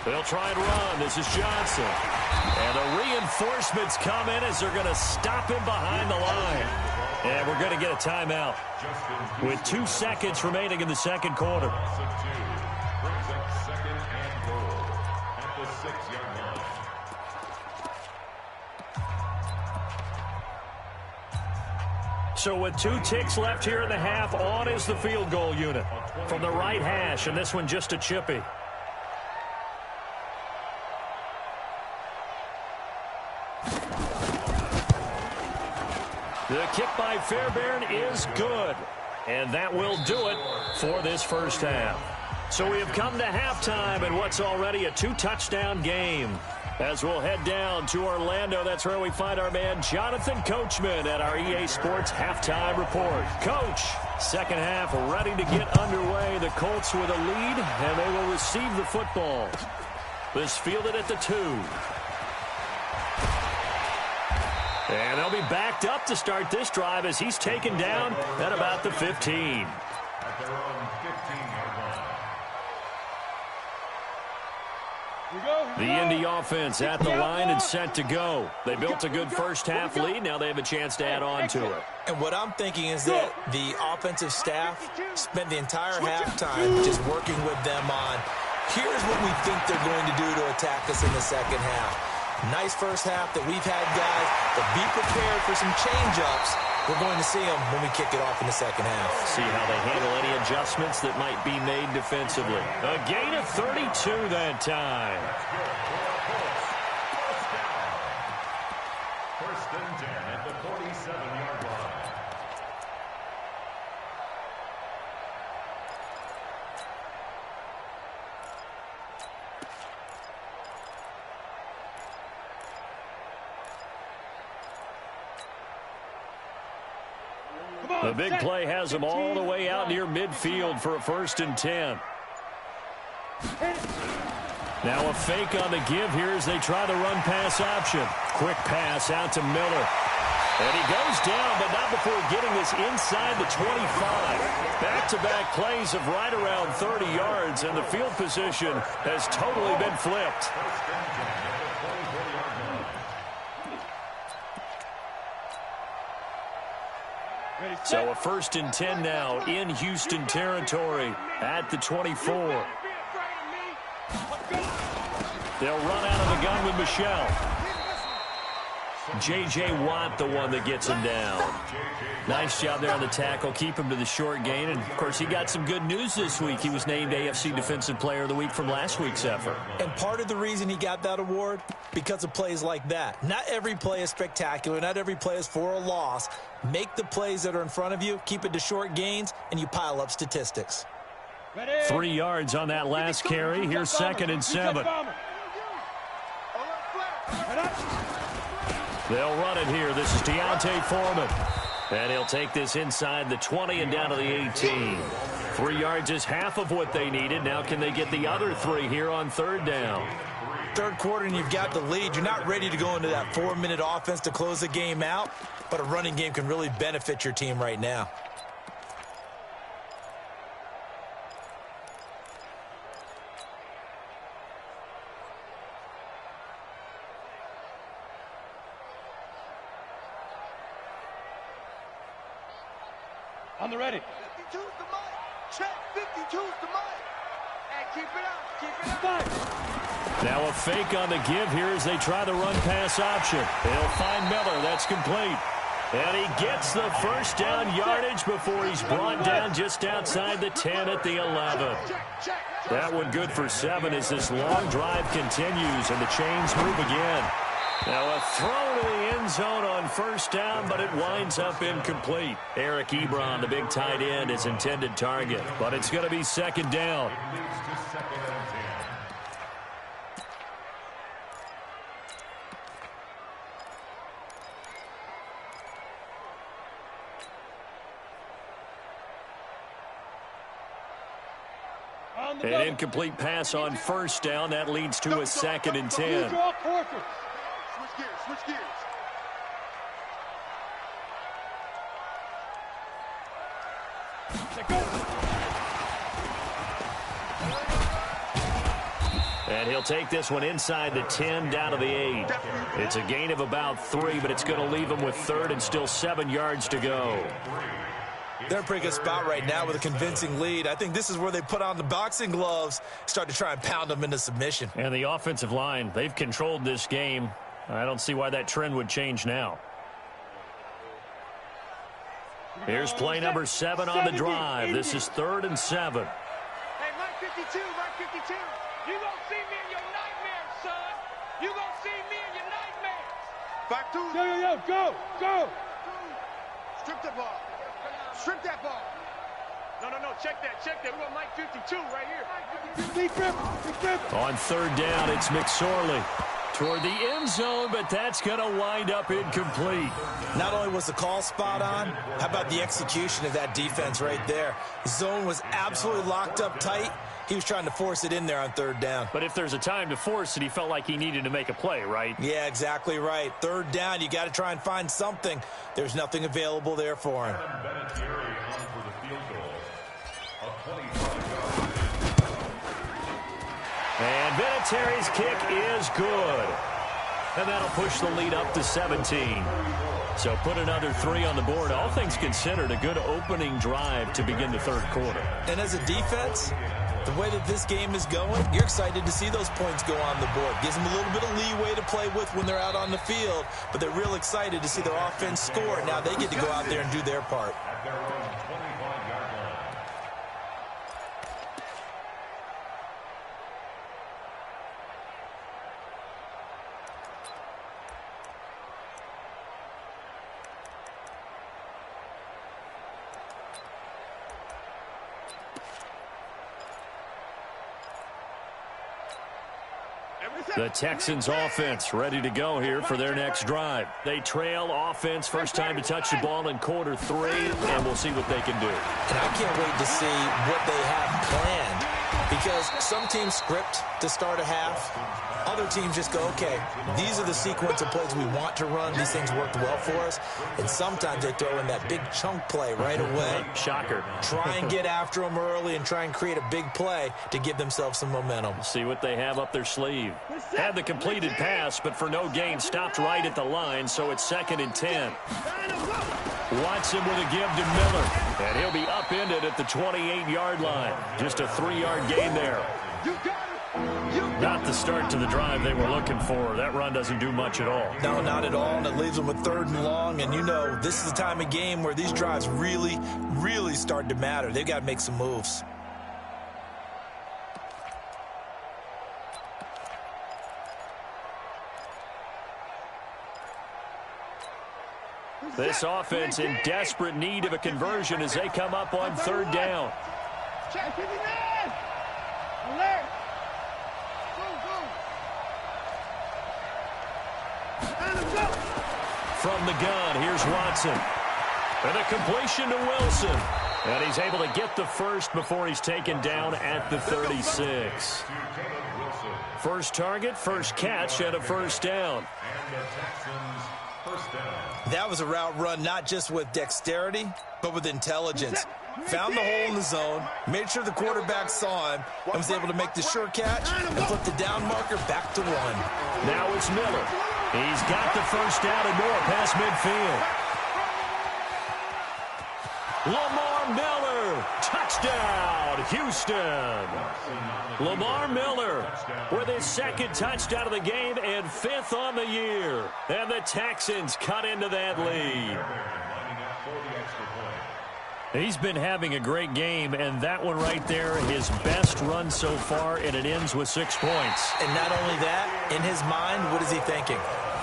They'll try and run. This is Johnson. And the reinforcements come in as they're going to stop him behind the line. And we're going to get a timeout with 2 seconds remaining in the second quarter. Brings up 2nd and goal at the 6-yard line. So with 2 ticks left here in the half, on is the field goal unit from the right hash, and this one just a chippy. The kick by Fairbairn is good, and that will do it for this first half. So we have come to halftime in what's already a 2-touchdown game. As we'll head down to Orlando, that's where we find our man Jonathan Coachman at our EA Sports Halftime Report. Coach, second half ready to get underway. The Colts with a lead, and they will receive the football. This fielded at the 2. And they'll be backed up to start this drive as he's taken down at about the 15. At their own 15-yard line. The Indy offense at the line and set to go. They built a good first half lead. Now they have a chance to add on to it. And what I'm thinking is that the offensive staff spent the entire halftime just working with them on, here's what we think they're going to do to attack us in the second half. Nice first half that we've had, guys, but be prepared for some change-ups. We're going to see them when we kick it off in the second half. See how they handle any adjustments that might be made defensively. A gain of 32 that time. First and 10 at the 47-yard line. The big play has them all the way out near midfield for a 1st and 10. Now a fake on the give here as they try the run-pass option. Quick pass out to Miller. And he goes down, but not before getting this inside the 25. Back-to-back plays of right around 30 yards, and the field position has totally been flipped. So a 1st and 10 now in Houston territory at the 24. They'll run out of the gun with Michel. J.J. Watt, the one that gets him down. Nice job there on the tackle. Keep him to the short gain. And, of course, he got some good news this week. He was named AFC Defensive Player of the Week from last week's effort. And part of the reason he got that award, because of plays like that. Not every play is spectacular. Not every play is for a loss. Make the plays that are in front of you, keep it to short gains, and you pile up statistics. 3 yards on that last carry. Here's 2nd and 7. They'll run it here. This is Deontay Foreman. And he'll take this inside the 20 and down to the 18. 3 yards is half of what they needed. Now can they get the other 3 here on 3rd down? Third quarter and you've got the lead. You're not ready to go into that 4-minute offense to close the game out, but a running game can really benefit your team right now. On the ready. 52's the mic. Check. 52's the mic. And keep it up. Keep it up. Now a fake on the give here as they try the run-pass option. They'll find Miller. That's complete. And he gets the 1st down yardage before he's brought down just outside the 10 at the 11. That one good for 7 as this long drive continues and the chains move again. Now a throw to the end zone on 1st down, but it winds up incomplete. Eric Ebron, the big tight end, is intended target, but it's going to be 2nd down. An incomplete pass on 1st down. That leads to a 2nd and 10. Switch gears. Switch gears. And he'll take this one inside the 10 down to the 8. It's a gain of about 3, but it's going to leave him with 3rd and still 7 yards to go. They're in a pretty good spot right now with a convincing lead. I think this is where they put on the boxing gloves, start to try and pound them into submission. And the offensive line, they've controlled this game. I don't see why that trend would change now. Here's play number 7 on the drive. This is 3rd and 7. Hey, Mike 52, Mike 52. You gonna see me in your nightmares, son. You gonna see me in your nightmares. Back to Yo, go, go. strip the ball. Strip that ball. No, check that. We want Mike 52 right here. Big grip. On 3rd down, it's McSorley toward the end zone, but that's going to wind up incomplete. Not only was the call spot on, how about the execution of that defense right there? Zone was absolutely locked up tight. He was trying to force it in there on 3rd down. But if there's a time to force it, he felt like he needed to make a play, right? Yeah, exactly right. 3rd down, you got to try and find something. There's nothing available there for him. And Vinatieri's kick is good. And that'll push the lead up to 17. So put another 3 on the board. All things considered, a good opening drive to begin the 3rd quarter. And as a defense, the way that this game is going, you're excited to see those points go on the board. Gives them a little bit of leeway to play with when they're out on the field, but they're real excited to see their offense score. Now they get to go out there and do their part. The Texans offense ready to go here for their next drive. They trail offense, first time to touch the ball in quarter 3, and we'll see what they can do. And I can't wait to see what they have planned Because some teams script to start a half. Other teams just go, okay, these are the sequence of plays we want to run. These things worked well for us. And sometimes they throw in that big chunk play right away. Shocker. Try and get after them early and try and create a big play to give themselves some momentum. See what they have up their sleeve. Had the completed pass, but for no gain, stopped right at the line, so it's 2nd and 10. Watson with a give to Miller, and he'll be upended at the 28-yard line. Just a 3-yard gain there. Not the start to the drive they were looking for. That run doesn't do much at all. No, not at all, and it leaves them with 3rd and long. And you know, this is the time of game where these drives really, really start to matter. They've got to make some moves. This offense in desperate need of a conversion as they come up on 3rd down. From the gun, here's Watson. And a completion to Wilson. And he's able to get the first before he's taken down at the 36. First target, first catch, and a 1st down. That was a route run not just with dexterity, but with intelligence. Found the hole in the zone, made sure the quarterback saw him, and was able to make the sure catch and flip the down marker back to 1. Now it's Miller. He's got the first down and more past midfield. Lamar Miller, touchdown, Houston. Lamar Miller with his 2nd touchdown of the game and 5th on the year. And the Texans cut into that lead. He's been having a great game, and that one right there, his best run so far, and it ends with 6 points. And not only that, in his mind, what is he thinking?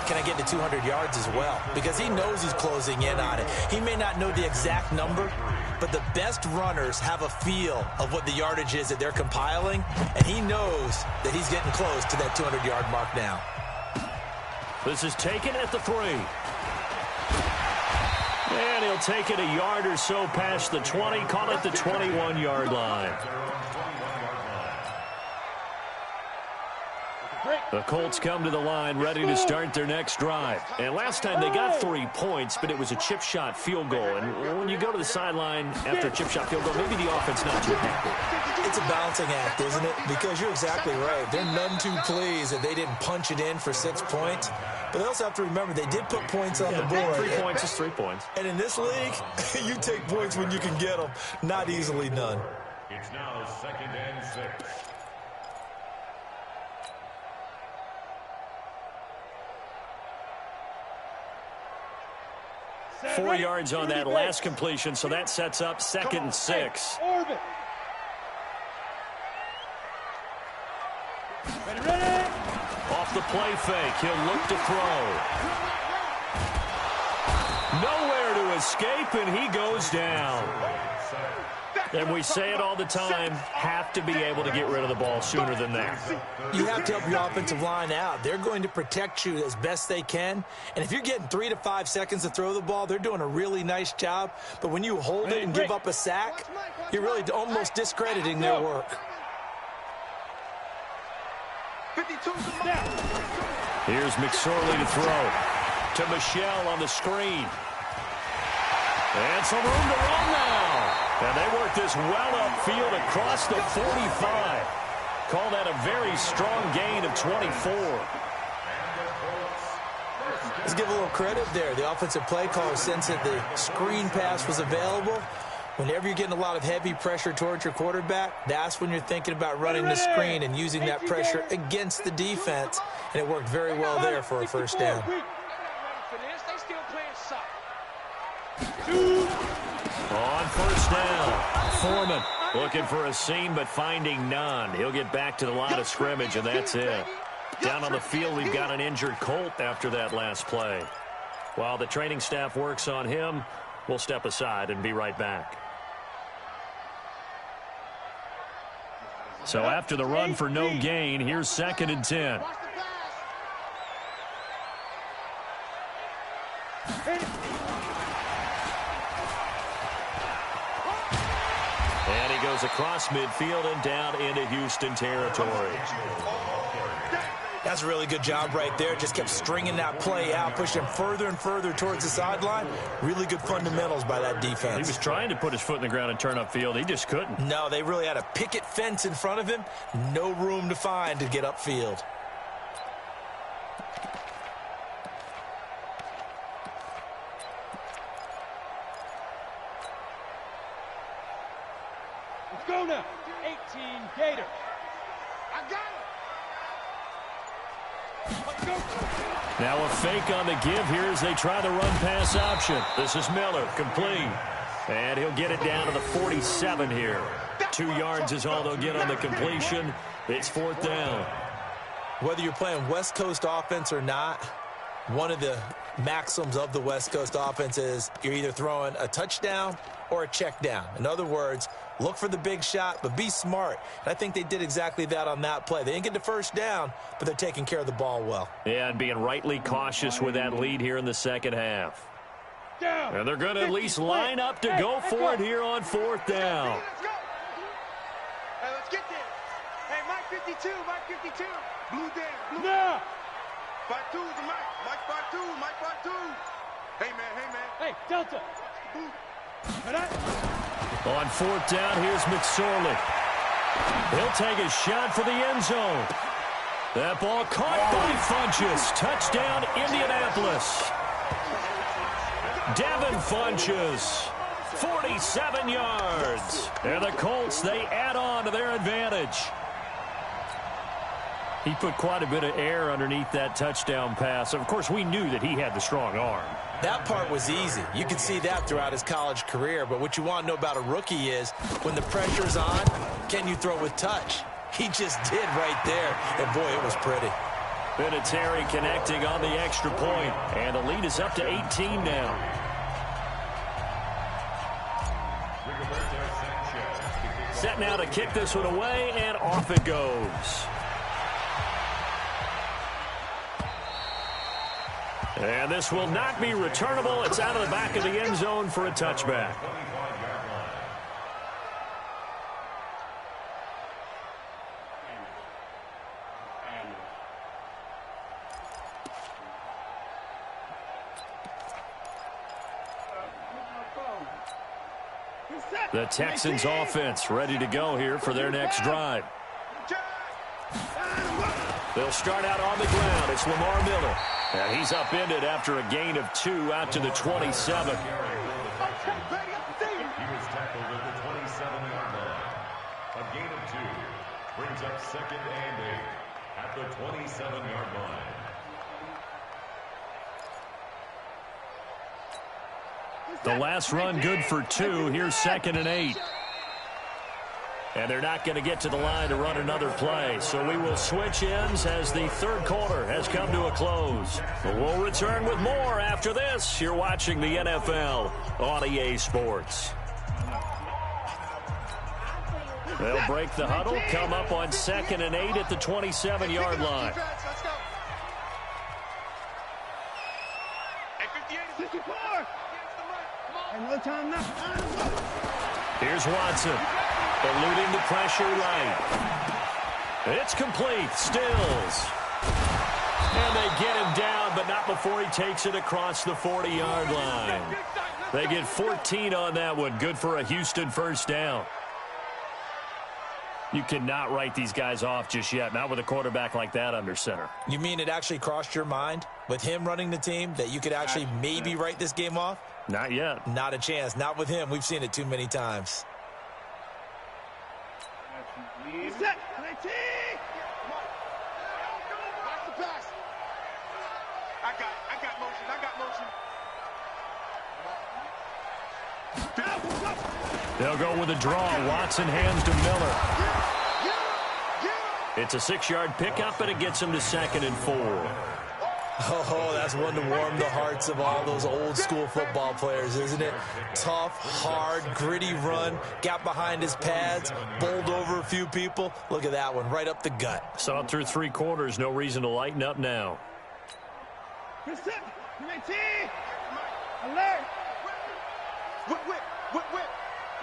Can I get to 200 yards as well? Because he knows he's closing in on it. He may not know the exact number, but the best runners have a feel of what the yardage is that they're compiling, and he knows that he's getting close to that 200-yard mark now. This is taken at the 3. And he'll take it a yard or so past the 20, call it the 21-yard line. The Colts come to the line ready to start their next drive. And last time they got 3 points, but it was a chip shot field goal. And when you go to the sideline after a chip shot field goal, maybe the offense not too happy. It's a balancing act, isn't it? Because you're exactly right. They're none too pleased that they didn't punch it in for 6 points. But they also have to remember they did put points on the board. 3 points is 3 points. And in this league, you take points when you can get them. Not easily done. It's now 2nd and 6. 4 yards on that last completion, so that sets up 2nd and 6. Off the play fake, he'll look to throw. Nowhere to escape, and he goes down. And we say it all the time, have to be able to get rid of the ball sooner than that. You have to help your offensive line out. They're going to protect you as best they can. And if you're getting 3 to 5 seconds to throw the ball, they're doing a really nice job. But when you hold it and give up a sack, you're really almost discrediting their work. Here's McSorley to throw. To Michelle on the screen. And some room to run now. And they work this well upfield across the 45. Call that a very strong gain of 24. Let's give a little credit there. The offensive play caller sensed that the screen pass was available. Whenever you're getting a lot of heavy pressure towards your quarterback, that's when you're thinking about running the screen and using that pressure against the defense. And it worked very well there for a 1st down. On 1st down, Foreman looking for a seam but finding none. He'll get back to the line of scrimmage, and that's it. Down on the field, we've got an injured Colt after that last play. While the training staff works on him, we'll step aside and be right back. So after the run for no gain, here's 2nd and 10. And he goes across midfield and down into Houston territory. That's a really good job right there. Just kept stringing that play out, pushing him further and further towards the sideline. Really good fundamentals by that defense. He was trying to put his foot in the ground and turn upfield. He just couldn't. No, they really had a picket fence in front of him. No room to find to get upfield. Let's go now. 18 Gators. I got it. Let's go. Now a fake on the give here as they try the run-pass option. This is Miller, complete. And he'll get it down to the 47 here. 2 yards is all they'll get on the completion. It's 4th down. Whether you're playing West Coast offense or not, one of the maxims of the West Coast offense is you're either throwing a touchdown or a check down. In other words, look for the big shot, but be smart. And I think they did exactly that on that play. They didn't get the first down, but they're taking care of the ball well. Yeah, and being rightly cautious with that lead here in the second half. And they're going to at least line up to go for it here on 4th down. Hey, let's get there. Hey, Mike 52, Mike 52. Blue down, blue Now. 5-2 to Mike. Mike 5-2, Mike 5-2. Hey, man, hey, man. Hey, Delta. And On 4th down, here's McSorley. He'll take a shot for the end zone. That ball caught by Funchess. Touchdown, Indianapolis. Devin Funchess, 47 yards. And the Colts, they add on to their advantage. He put quite a bit of air underneath that touchdown pass. Of course, we knew that he had the strong arm. That part was easy. You could see that throughout his college career. But what you want to know about a rookie is when the pressure's on, can you throw with touch? He just did right there. And, boy, it was pretty. Vinatieri connecting on the extra point. And the lead is up to 18 now. Set now to kick this one away, and off it goes. And this will not be returnable. It's out of the back of the end zone for a touchback. The Texans offense ready to go here for their next drive. They'll start out on the ground. It's Lamar Miller. And he's upended after a gain of 2 out to the 27. He was tackled at the 27-yard line. A gain of 2 brings up 2nd and 8 at the 27-yard line. The last run good for 2. Here's 2nd and 8. And they're not going to get to the line to run another play. So we will switch ends as the third quarter has come to a close. But we'll return with more after this. You're watching the NFL on EA Sports. They'll break the huddle, come up on 2nd and 8 at the 27-yard line. Here's Watson. Eluding the pressure right. It's complete. Stills. And they get him down, but not before he takes it across the 40-yard line. They get 14 on that one. Good for a Houston first down. You cannot write these guys off just yet, not with a quarterback like that under center. You mean it actually crossed your mind with him running the team that you could actually maybe write this game off? Not yet. Not a chance. Not with him. We've seen it too many times. Set. I got motion. They'll go with a draw. Watson hands to Miller. It's a 6-yard pickup, and it gets him to 2nd and 4. Oh, that's one to warm the hearts of all those old-school football players, isn't it? Tough, hard, gritty run. Got behind his pads, bowled over a few people. Look at that one, right up the gut. Saw it through 3 quarters. No reason to lighten up now. Alert. Whip.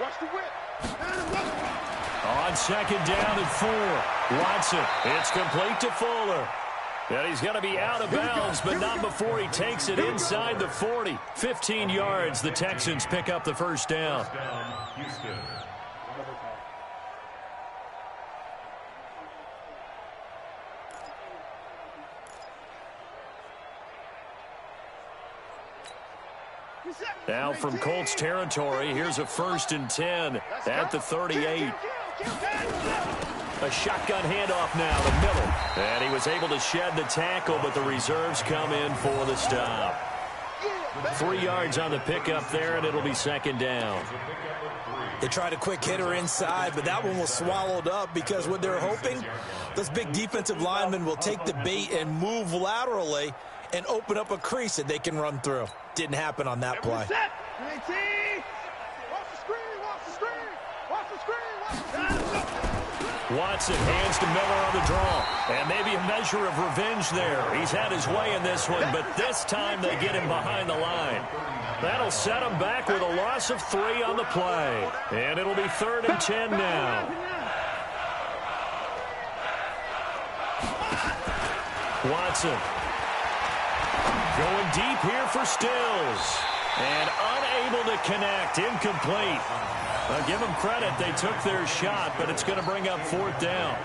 Watch the whip. On second down and 4. Watson, it's complete to Fuller. And he's going to be out of bounds, but not before he takes it inside the 40. 15 yards, the Texans pick up the first down. Houston. Now from Colts territory, here's a 1st and 10 at the 38. A shotgun handoff now to Miller. And he was able to shed the tackle, but the reserves come in for the stop. 3 yards on the pickup there, and it'll be second down. They tried a quick hitter inside, but that one was swallowed up because what they're hoping, those big defensive linemen will take the bait and move laterally and open up a crease that they can run through. Didn't happen on that play. Watson hands to Miller on the draw. And maybe a measure of revenge there. He's had his way in this one, but this time they get him behind the line. That'll set him back with a loss of 3 on the play. And it'll be 3rd and 10 now. Watson going deep here for Stills. And unable to connect. Incomplete. I'll give them credit. They took their shot, but it's going to bring up 4th down.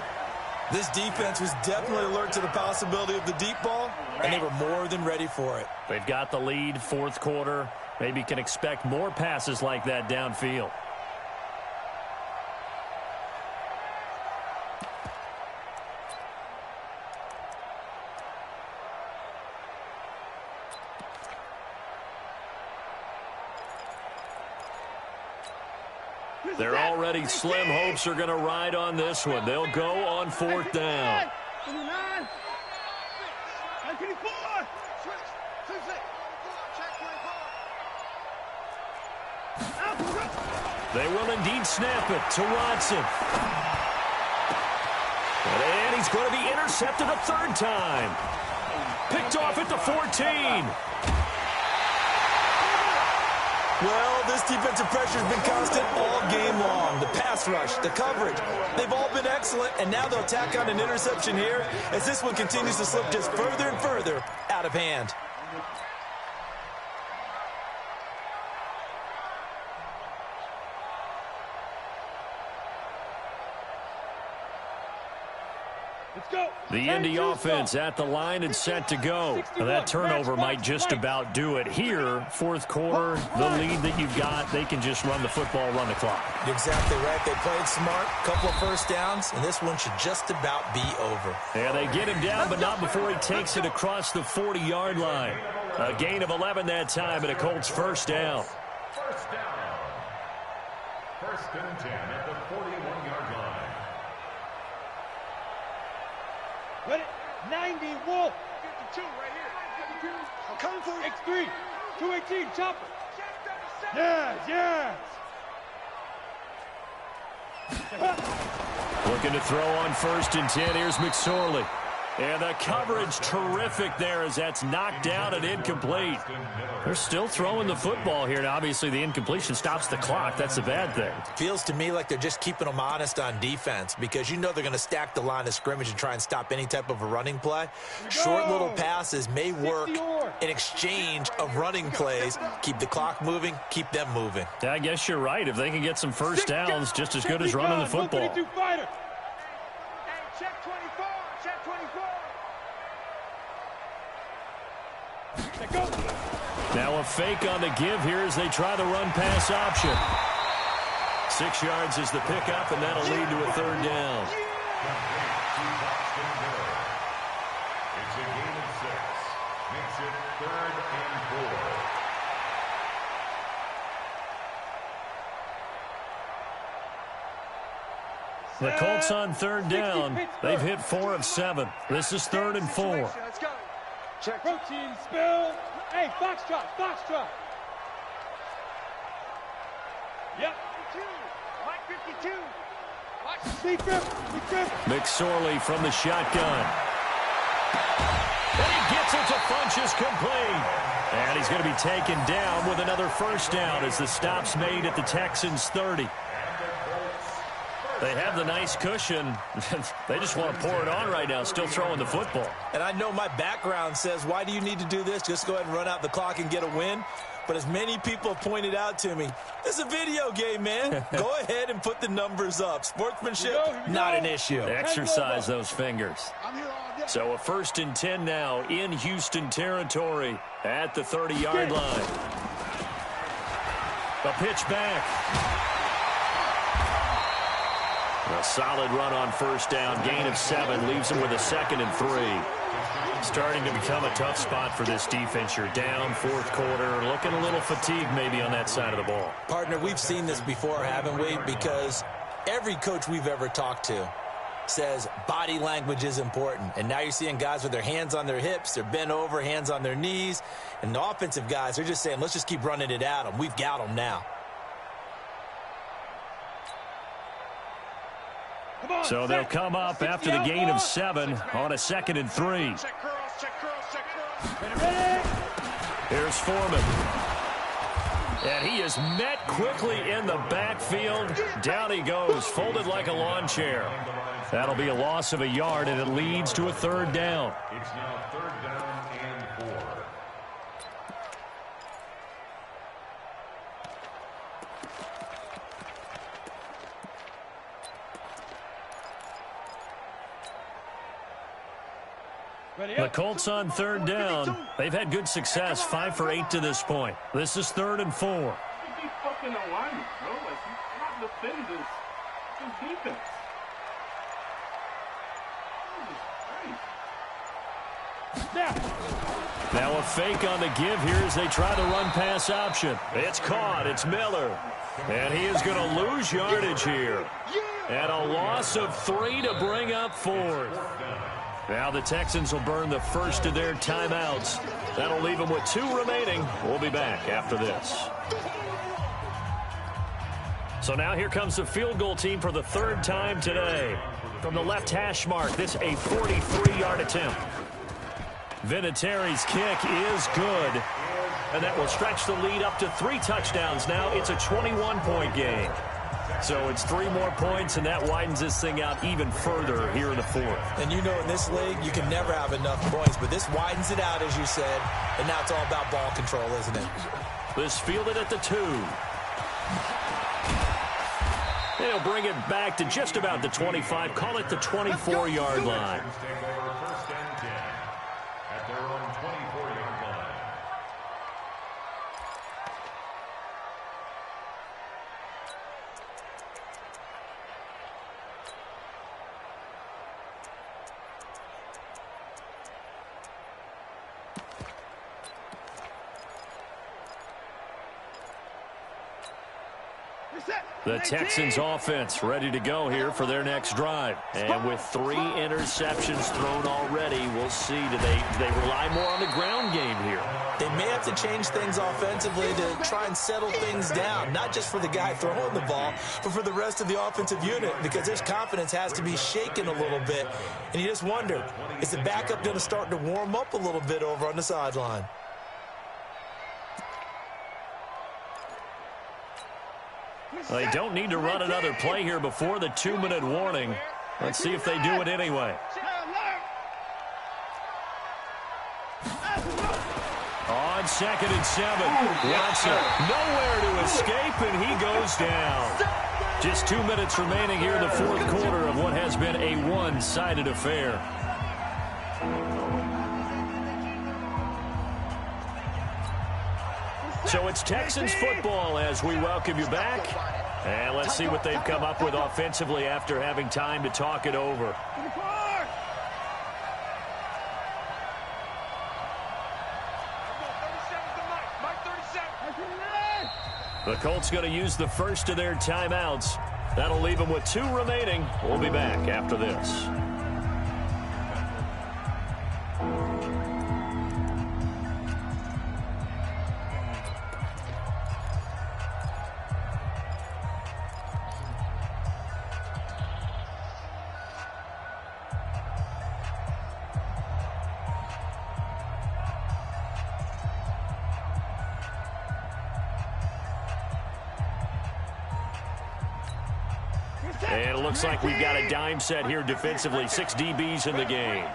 This defense was definitely alert to the possibility of the deep ball, and they were more than ready for it. They've got the lead, 4th quarter. Maybe can expect more passes like that downfield. Their already slim hopes are going to ride on this one. They'll go on 4th down. They will indeed snap it to Watson. And he's going to be intercepted a 3rd time. Picked off at the 14. Well, this defensive pressure has been constant all game long. The pass rush, the coverage, they've all been excellent, and now they'll tack on an interception here as this one continues to slip just further and further out of hand. The Indy offense at the line and set to go. Now that turnover might just about do it. Here, 4th quarter, the lead that you've got, they can just run the football, run the clock. Exactly right. They played smart, couple of 1st downs, and this one should just about be over. Yeah, they get him down, but not before he takes it across the 40-yard line. A gain of 11 that time, and a Colts 1st down. 1st down. 1st and 10 at the 41-yard line. Ready? 90, Wolf. 52 right here. I'm coming for you. X3. 218, chopper. Yes. Looking to throw on 1st and 10. Here's McSorley. And the coverage terrific there as that's knocked down and incomplete. They're still throwing the football here, and obviously the incompletion stops the clock. That's a bad thing. Feels to me like they're just keeping them honest on defense because you know they're going to stack the line of scrimmage and try and stop any type of a running play. Short little passes may work in exchange of running plays. Keep the clock moving, keep them moving. I guess you're right. If they can get some 1st downs, just as good as running the football. Check 24. Check 24. Now a fake on the give here as they try the run-pass option. 6 yards is the pickup, and that'll lead to a 3rd down. It's a gain of 6. Makes it 3rd and 4. The Colts on 3rd down. They've hit 4 of 7. This is 3rd and 4. Let's go. Check. Protein spill. Hey, Foxtrot. Yep. 52. Mike 52. Secret. McSorley from the shotgun. And he gets it to Funchess complete. And he's going to be taken down with another 1st down as the stop's made at the Texans 30. They have the nice cushion. They just want to pour it on right now, still throwing the football. And I know my background says, why do you need to do this? Just go ahead and run out the clock and get a win. But as many people have pointed out to me, this is a video game, man. Go ahead and put the numbers up. Sportsmanship, not an issue. Exercise those fingers. So a 1st and 10 now in Houston territory at the 30-yard line. A pitch back. A solid run on 1st down. Gain of 7 leaves him with a 2nd and 3. Starting to become a tough spot for this defense. You're down 4th quarter. Looking a little fatigued maybe on that side of the ball. Partner, we've seen this before, haven't we? Because every coach we've ever talked to says body language is important. And now you're seeing guys with their hands on their hips. They're bent over, hands on their knees. And the offensive guys are just saying, let's just keep running it at them. We've got them now. So they'll come up after the gain of 7 on a 2nd and 3. Here's Foreman. And he is met quickly in the backfield. Down he goes, folded like a lawn chair. That'll be a loss of a yard, and it leads to a 3rd down. It's now 3rd down and 4. The Colts on 3rd down. They've had good success, 5 for 8 to this point. This is 3rd and 4. You keep fucking alignment, bro. Like, you cannot defend this. This defense. Now a fake on the give here as they try the run-pass option. It's caught. It's Miller. And he is going to lose yardage here. And a loss of 3 to bring up 4th. Now the Texans will burn the first of their timeouts. That'll leave them with 2 remaining. We'll be back after this. So now here comes the field goal team for the 3rd time today. From the left hash mark, this a 43-yard attempt. Vinatieri's kick is good. And that will stretch the lead up to 3 touchdowns now. It's a 21-point game. So it's 3 more points, and that widens this thing out even further here in the 4th. And you know in this league, you can never have enough points, but this widens it out, as you said, and now it's all about ball control, isn't it? This fielded at the 2. They'll bring it back to just about the 25. Call it the 24-yard line. At their own 24-yard line. The Texans offense ready to go here for their next drive. And with 3 interceptions thrown already, we'll see. Do they rely more on the ground game here? They may have to change things offensively to try and settle things down, not just for the guy throwing the ball, but for the rest of the offensive unit, because his confidence has to be shaken a little bit. And you just wonder, is the backup going to start to warm up a little bit over on the sideline? They don't need to run another play here before the 2-minute warning. Let's see if they do it anyway. On 2nd and 7, Watson nowhere to escape, and he goes down. Just 2 minutes remaining here in the 4th quarter of what has been a one-sided affair. So it's Texans football as we welcome you back. And let's see what they've come up with offensively after having time to talk it over. The Colts going to use the first of their timeouts. That'll leave them with 2 remaining. We'll be back after this. And it looks like we've got a dime set here defensively. 6 DBs in the game.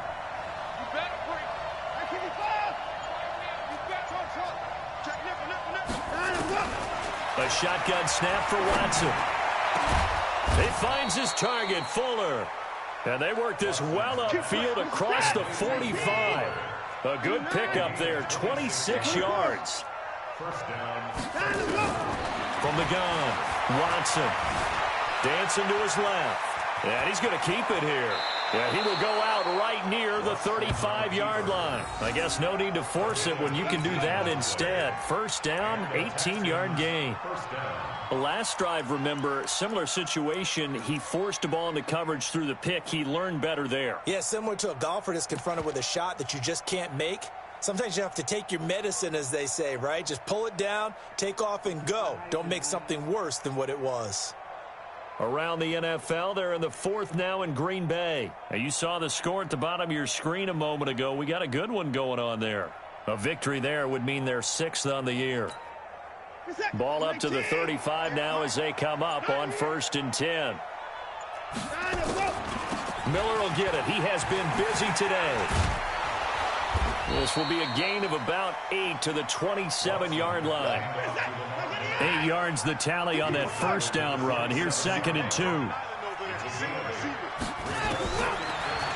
A shotgun snap for Watson. He finds his target, Fuller. And they work this well upfield across the 45. A good pickup there, 26 yards. First down. From the gun, Watson. Dancing to his left. And he's going to keep it here. Yeah, he will go out right near the 35-yard line. I guess no need to force it when you can do that instead. First down, 18-yard gain. The last drive, remember, similar situation. He forced a ball into coverage through the pick. He learned better there. Yeah, similar to a golfer that's confronted with a shot that you just can't make. Sometimes you have to take your medicine, as they say, right? Just pull it down, take off, and go. Don't make something worse than what it was. Around the NFL, they're in the 4th now in Green Bay. Now, you saw the score at the bottom of your screen a moment ago. We got a good one going on there. A victory there would mean they're 6th on the year. Ball up to the 35 now as they come up on 1st and 10. Miller will get it. He has been busy today. This will be a gain of about 8 to the 27-yard line. 8 yards the tally on that first down run. Here's 2nd and 2.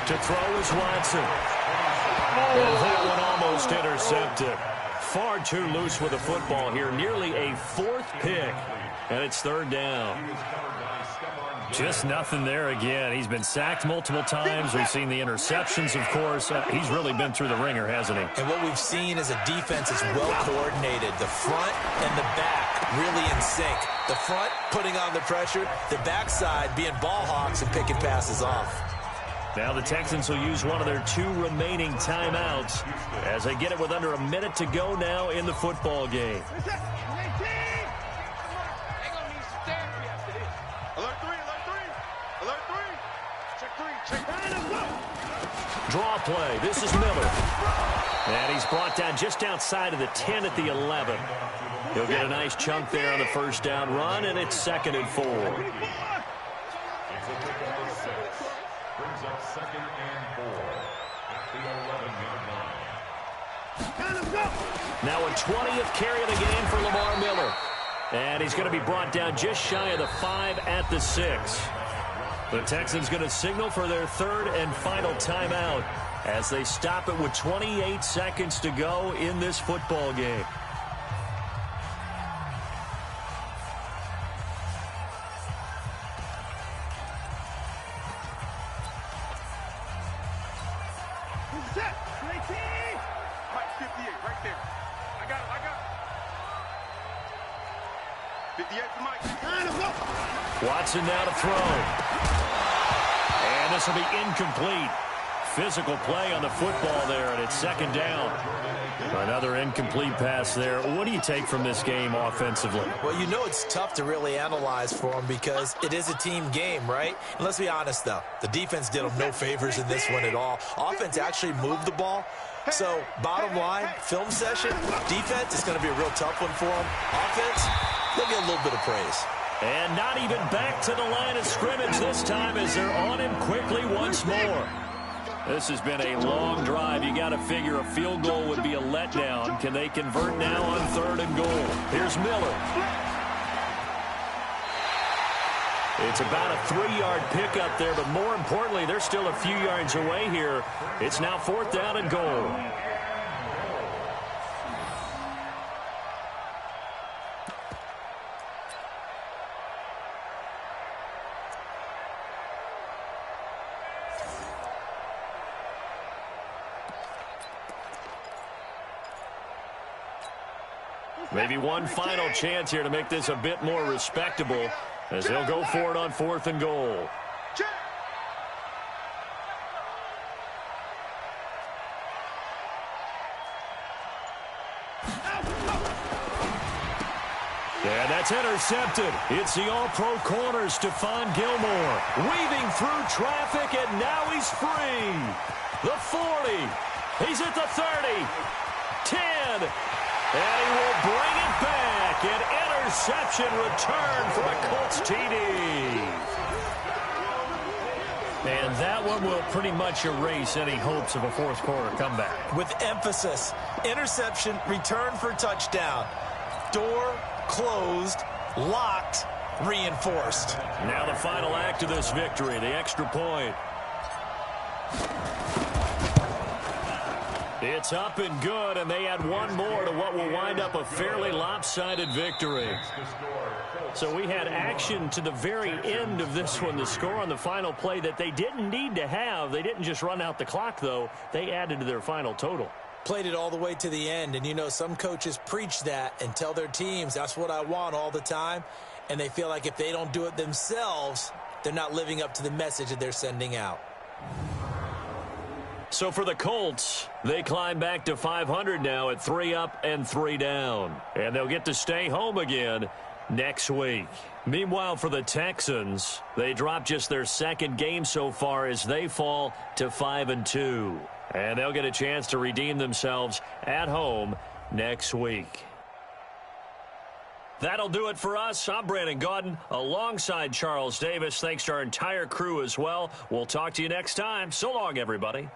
To throw is Watson. And that one almost intercepted. Far too loose with the football here. Nearly a 4th pick. And it's 3rd down. Just nothing there again. He's been sacked multiple times. We've seen the interceptions, of course. He's really been through the ringer, hasn't he? And what we've seen is a defense that's well coordinated. The front and the back really in sync. The front putting on the pressure. The backside being ball hawks and picking passes off. Now the Texans will use one of their 2 remaining timeouts as they get it with under a minute to go now in the football game. Draw play. This is Miller. And he's brought down just outside of the 10 at the 11. He'll get a nice chunk there on the first down run, and it's 2nd and 4. It's a pickup of 6. Brings up 2nd and 4 at the 11-yard line. Now a 20th carry of the game for Lamar Miller. And he's going to be brought down just shy of the 5 at the 6. The Texans going to signal for their 3rd and final timeout as they stop it with 28 seconds to go in this football game. Mike 58, right there. I got it. 58 for Mike. Watson now to throw. And this will be incomplete. Physical play on the football there, and it's 2nd down. Another incomplete pass there. What do you take from this game offensively? Well, you know it's tough to really analyze for them because it is a team game, right? And let's be honest, though. The defense did them no favors in this one at all. Offense actually moved the ball. So, bottom line, film session, defense is going to be a real tough one for them. Offense, they'll get a little bit of praise. And not even back to the line of scrimmage this time as they're on him quickly once more. This has been a long drive. You got to figure a field goal would be a letdown. Can they convert now on 3rd and goal? Here's Miller. It's about a 3-yard pickup there, but more importantly, they're still a few yards away here. It's now 4th down and goal. Maybe one final chance here to make this a bit more respectable as they'll go for it on 4th and goal. And that's intercepted. It's the all-pro corner, Stephon Gilmore, weaving through traffic, and now he's free. The 40. He's at the 30. 10. And he will bring it back. An interception return for a Colts TD. And that one will pretty much erase any hopes of a fourth-quarter comeback. With emphasis, interception, return for touchdown. Door closed, locked, reinforced. Now the final act of this victory, the extra point. It's up and good, and they add one more to what will wind up a fairly lopsided victory. So we had action to the very end of this one. The score on the final play that they didn't need to have. They didn't just run out the clock, though. They added to their final total. Played it all the way to the end, and you know some coaches preach that and tell their teams that's what I want all the time, and they feel like if they don't do it themselves, they're not living up to the message that they're sending out. So for the Colts, they climb back to 500 now at 3 up and 3 down. And they'll get to stay home again next week. Meanwhile, for the Texans, they drop just their second game so far as they fall to 5-2. And they'll get a chance to redeem themselves at home next week. That'll do it for us. I'm Brandon Gaudin alongside Charles Davis. Thanks to our entire crew as well. We'll talk to you next time. So long, everybody.